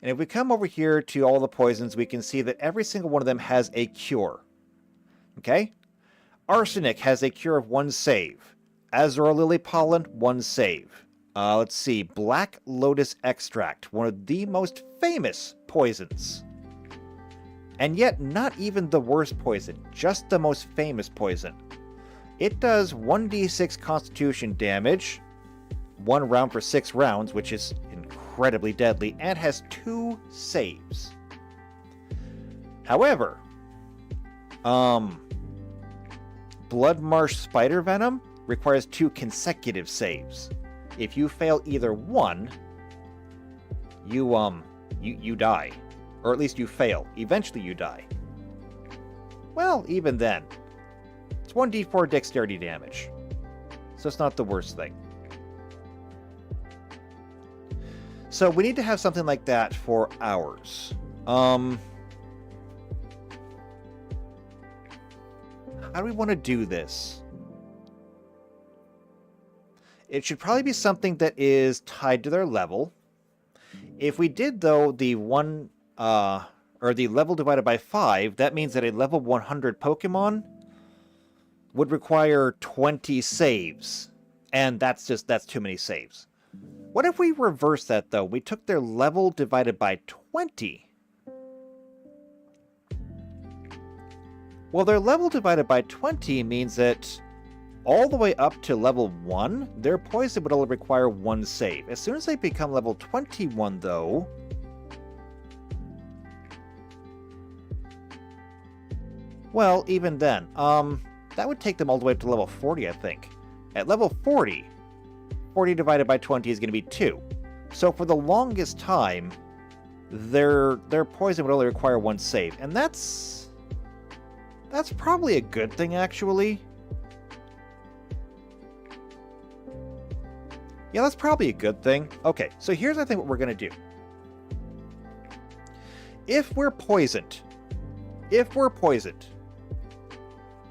And if we come over here to all the poisons, we can see that every single one of them has a cure. Okay? Arsenic has a cure of 1 save. Azure Lily Pollen, 1 save. Let's see. Black Lotus Extract, one of the most famous poisons. And yet, not even the worst poison, just the most famous poison. It does 1d6 constitution damage, 1 round for 6 rounds, which is incredibly deadly, and has 2 saves. However, Bloodmarsh Spider Venom requires 2 consecutive saves. If you fail either one, you die. Or at least you fail. Eventually you die. Well, even then. It's 1d4 dexterity damage. So it's not the worst thing. So we need to have something like that for ours. How do we want to do this? It should probably be something that is tied to their level. If we did, though, the the level divided by 5, that means that a level 100 Pokemon would require 20 saves. And that's too many saves. What if we reverse that, though? We took their level divided by 20. Well, their level divided by 20 means that all the way up to level 1, their poison would only require 1 save. As soon as they become level 21, though... Well, even then, that would take them all the way up to level 40, I think. At level 40, 40 divided by 20 is going to be 2. So for the longest time, their poison would only require 1 save. And that's probably a good thing, actually. Yeah, that's probably a good thing. Okay, so here's, I think, what we're going to do. If we're poisoned,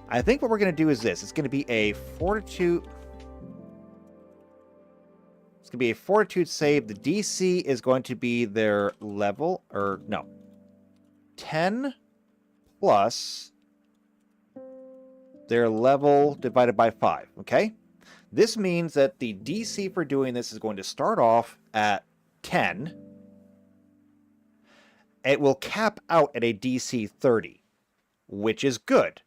I think what we're going to do is this. It's going to be a fortitude... It's going to be a fortitude save. The DC is going to be their level, or no, 10 plus their level divided by 5, okay? This means that the DC for doing this is going to start off at 10. It will cap out at a DC 30, which is good.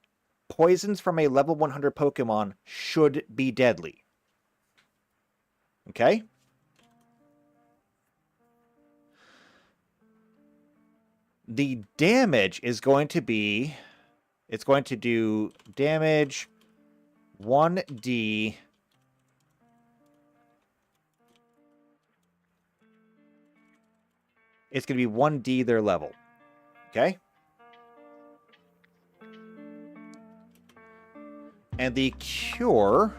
Poisons from a level 100 Pokemon should be deadly. Okay? The damage is going to be... It's going to do damage 1d... It's going to be 1d their level. Okay? And the cure...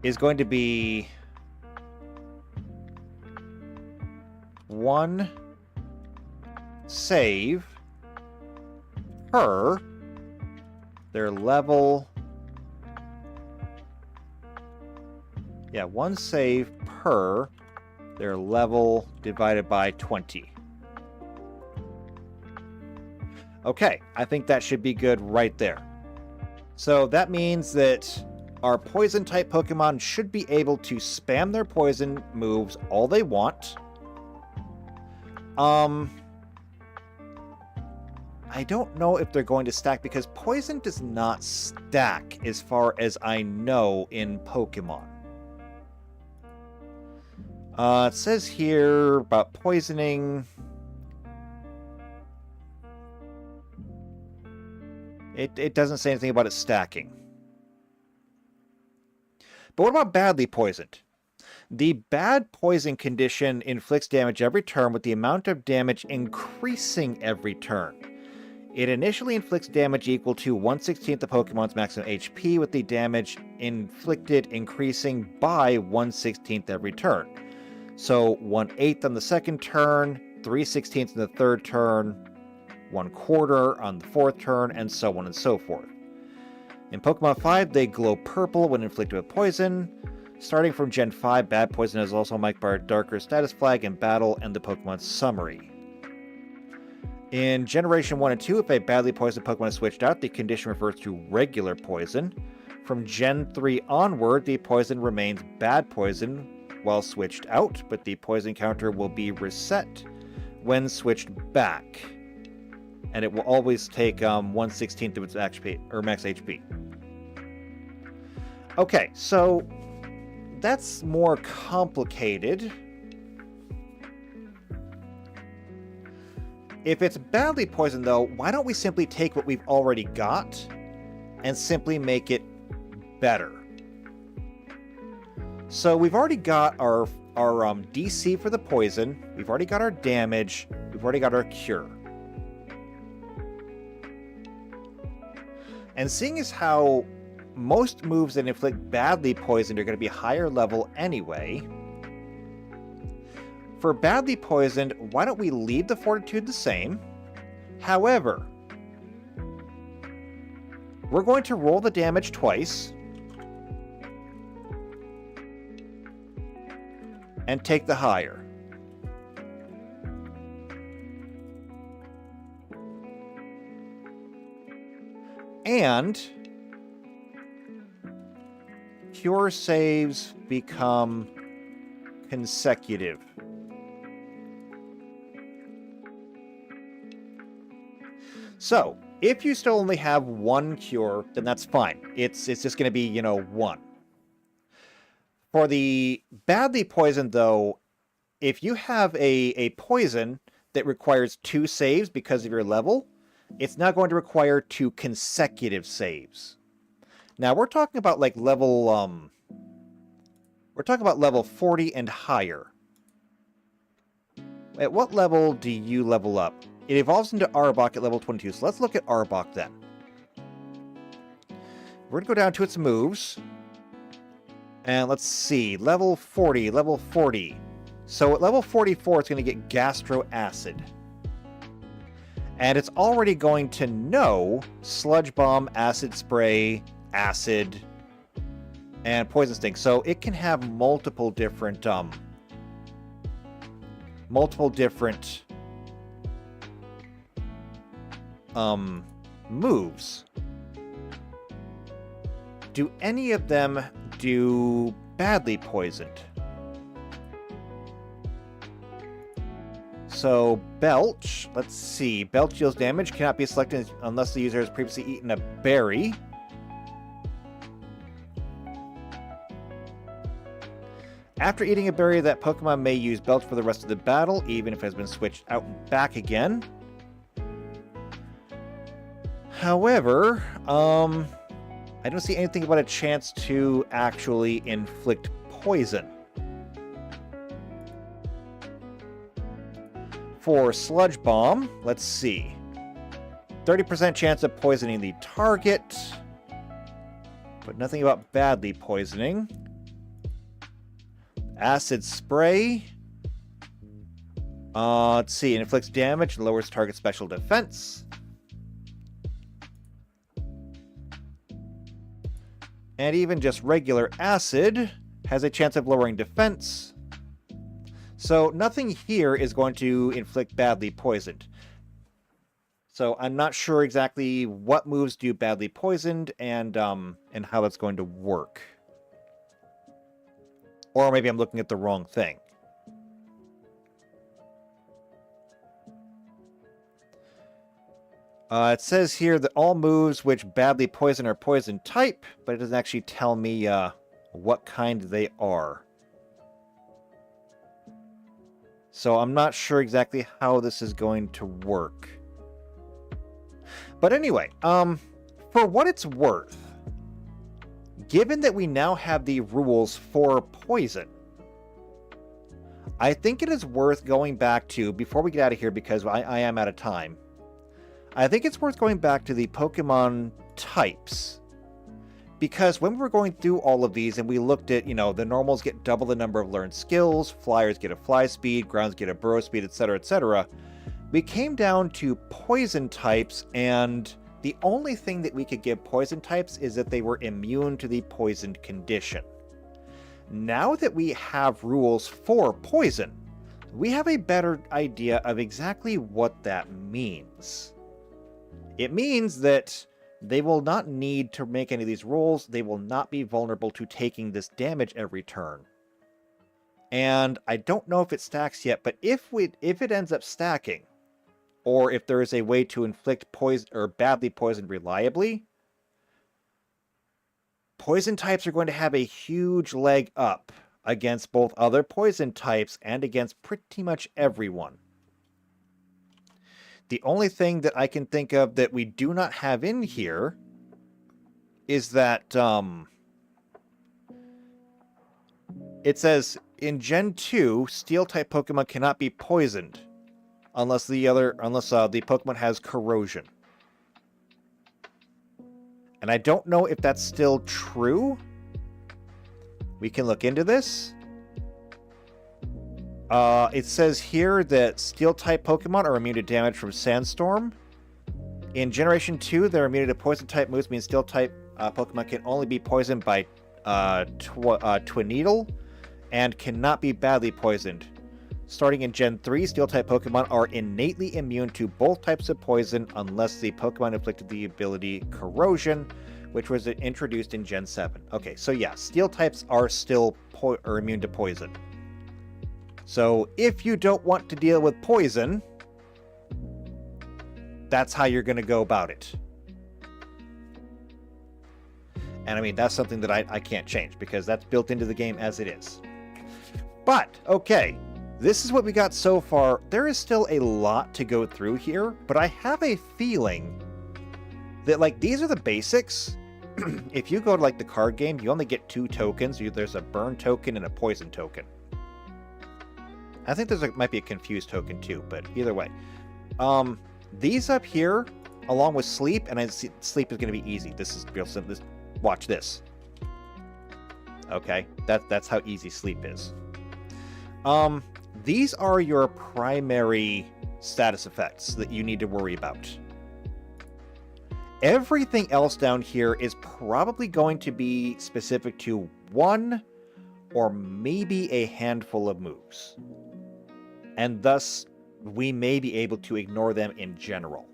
is going to be 1 save per their level. Yeah, 1 save per their level divided by 20. Okay, I think that should be good right there. So that means that our poison-type Pokemon should be able to spam their poison moves all they want. I don't know if they're going to stack, because poison does not stack as far as I know in Pokemon. It says here about poisoning. It doesn't say anything about it stacking. But what about badly poisoned? The bad poison condition inflicts damage every turn, with the amount of damage increasing every turn. It initially inflicts damage equal to 1/16 of Pokemon's maximum HP, with the damage inflicted increasing by 1/16 every turn. So 1/8 on the second turn, 3/16 on the third turn, 1/4 on the fourth turn, and so on and so forth. In Pokemon 5, they glow purple when inflicted with poison. Starting from Gen 5, bad poison is also marked by a darker status flag in battle and the Pokemon summary. In Generation 1 and 2, if a badly poisoned Pokemon is switched out, the condition refers to regular poison. From Gen 3 onward, the poison remains bad poison while switched out, but the poison counter will be reset when switched back. And it will always take 1/16 of its max HP. Okay, so that's more complicated. If it's badly poisoned, though, why don't we simply take what we've already got and simply make it better? So we've already got our DC for the poison, we've already got our damage, we've already got our cure. And seeing as how most moves that inflict badly poisoned are going to be higher level anyway, for badly poisoned, why don't we leave the fortitude the same? However, we're going to roll the damage twice and take the higher. And cure saves become consecutive. So, if you still only have one cure, then that's fine. It's just going to be, one. For the badly poisoned, though, if you have a poison that requires 2 saves because of your level, it's now going to require 2 consecutive saves. Now, we're talking about like level, we're talking about level 40 and higher. At what level do you level up? It evolves into Arbok at level 22, so let's look at Arbok then. We're going to go down to its moves. And let's see, level 40. So at level 44, it's going to get Gastro Acid. And it's already going to know Sludge Bomb, Acid Spray, Acid, and Poison Sting. So it can have multiple different moves. Do any of them do badly poisoned? So Belch, let's see. Belch deals damage, cannot be selected unless the user has previously eaten a berry. After eating a berry, that Pokemon may use Belch for the rest of the battle, even if it has been switched out and back again. However, I don't see anything about a chance to actually inflict poison. For Sludge Bomb, let's see. 30% chance of poisoning the target, but nothing about badly poisoning. Acid Spray. Let's see. It inflicts damage and lowers target special defense. And even just regular acid has a chance of lowering defense. So nothing here is going to inflict badly poisoned. So I'm not sure exactly what moves do badly poisoned and how that's going to work. Or maybe I'm looking at the wrong thing. It says here that all moves which badly poison are poison type, but it doesn't actually tell me what kind they are. So I'm not sure exactly how this is going to work. But anyway, for what it's worth, given that we now have the rules for poison, I think it is worth going back to, before we get out of here, because I am out of time, I think it's worth going back to the Pokemon types. Because when we were going through all of these and we looked at, the normals get double the number of learned skills, flyers get a fly speed, grounds get a burrow speed, etc., etc., we came down to poison types, and the only thing that we could give poison types is that they were immune to the poisoned condition. Now that we have rules for poison, we have a better idea of exactly what that means. It means that they will not need to make any of these rolls. They will not be vulnerable to taking this damage every turn. And I don't know if it stacks yet, but if it ends up stacking, or if there is a way to inflict poison or badly poisoned reliably, poison types are going to have a huge leg up against both other poison types and against pretty much everyone. The only thing that I can think of that we do not have in here is that it says in Gen 2, Steel-type Pokemon cannot be poisoned unless the Pokemon has corrosion. And I don't know if that's still true. We can look into this. It says here that Steel-type Pokemon are immune to damage from Sandstorm. In Generation 2, they're immune to Poison-type moves, means Steel-type Pokemon can only be poisoned by Twineedle and cannot be badly poisoned. Starting in Gen 3, Steel-type Pokemon are innately immune to both types of poison unless the Pokemon inflicted the ability Corrosion, which was introduced in Gen 7. Okay, so yeah, Steel types are still immune to poison. So if you don't want to deal with poison, that's how you're going to go about it. And I mean, that's something that I can't change because that's built into the game as it is. But, okay, this is what we got so far. There is still a lot to go through here, but I have a feeling that, like, these are the basics. If you go to, like, the card game, you only get 2 tokens. There's a burn token and a poison token. I think might be a confused token too, but either way. These up here, along with sleep, and sleep is going to be easy. This is real simple. Watch this. Okay, that's how easy sleep is. These are your primary status effects that you need to worry about. Everything else down here is probably going to be specific to one or maybe a handful of moves. And thus, we may be able to ignore them in general.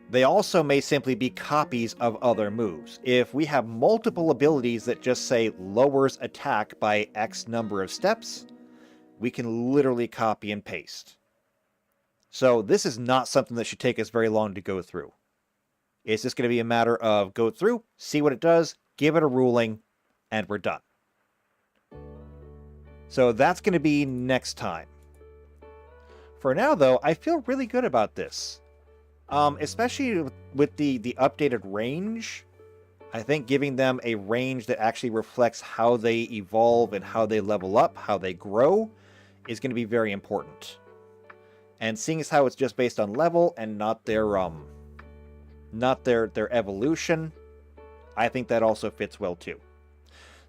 They also may simply be copies of other moves. If we have multiple abilities that just say lowers attack by X number of steps, we can literally copy and paste. So this is not something that should take us very long to go through. It's just going to be a matter of go through, see what it does, give it a ruling, and we're done. So that's going to be next time. For now, though, I feel really good about this. Especially with the updated range. I think giving them a range that actually reflects how they evolve and how they level up, how they grow, is going to be very important. And seeing as how it's just based on level and not their evolution, I think that also fits well too.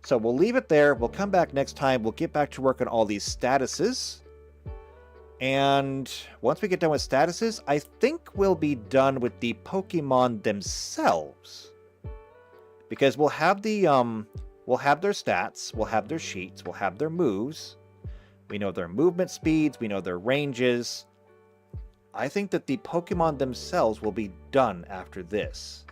So we'll leave it there. We'll come back next time. We'll get back to work on all these statuses. And once we get done with statuses, I think we'll be done with the Pokemon themselves. Because we'll have their stats, we'll have their sheets, we'll have their moves. We know their movement speeds, we know their ranges. I think that the Pokemon themselves will be done after this.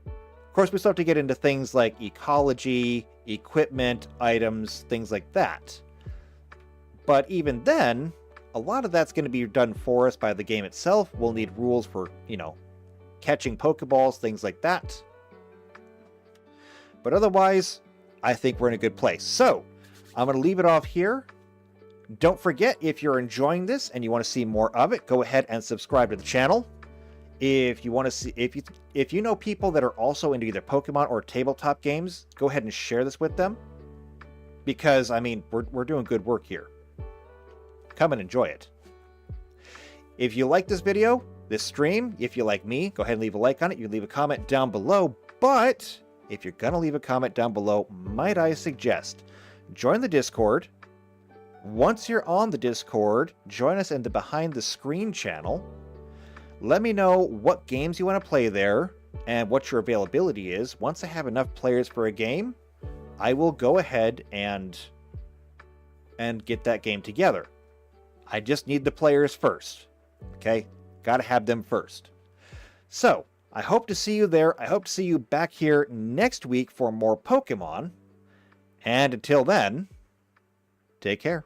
Of course, we still have to get into things like ecology, equipment, items, things like that. But even then, a lot of that's going to be done for us by the game itself. We'll need rules for, catching Pokeballs, things like that. But otherwise, I think we're in a good place. So, I'm going to leave it off here. Don't forget, if you're enjoying this and you want to see more of it, go ahead and subscribe to the channel. If you want to see, if you know people that are also into either Pokemon or tabletop games, go ahead and share this with them. Because, I mean, we're doing good work here. Come and enjoy it. If you like this video, this stream, if you like me, go ahead and leave a like on it. You can leave a comment down below. But if you're going to leave a comment down below, might I suggest, join the Discord. Once you're on the Discord, join us in the Behind the Screen channel. Let me know what games you want to play there and what your availability is. Once I have enough players for a game, I will go ahead and get that game together. I just need the players first. Okay? Gotta have them first. So, I hope to see you there. I hope to see you back here next week for more Pokemon. And until then, take care.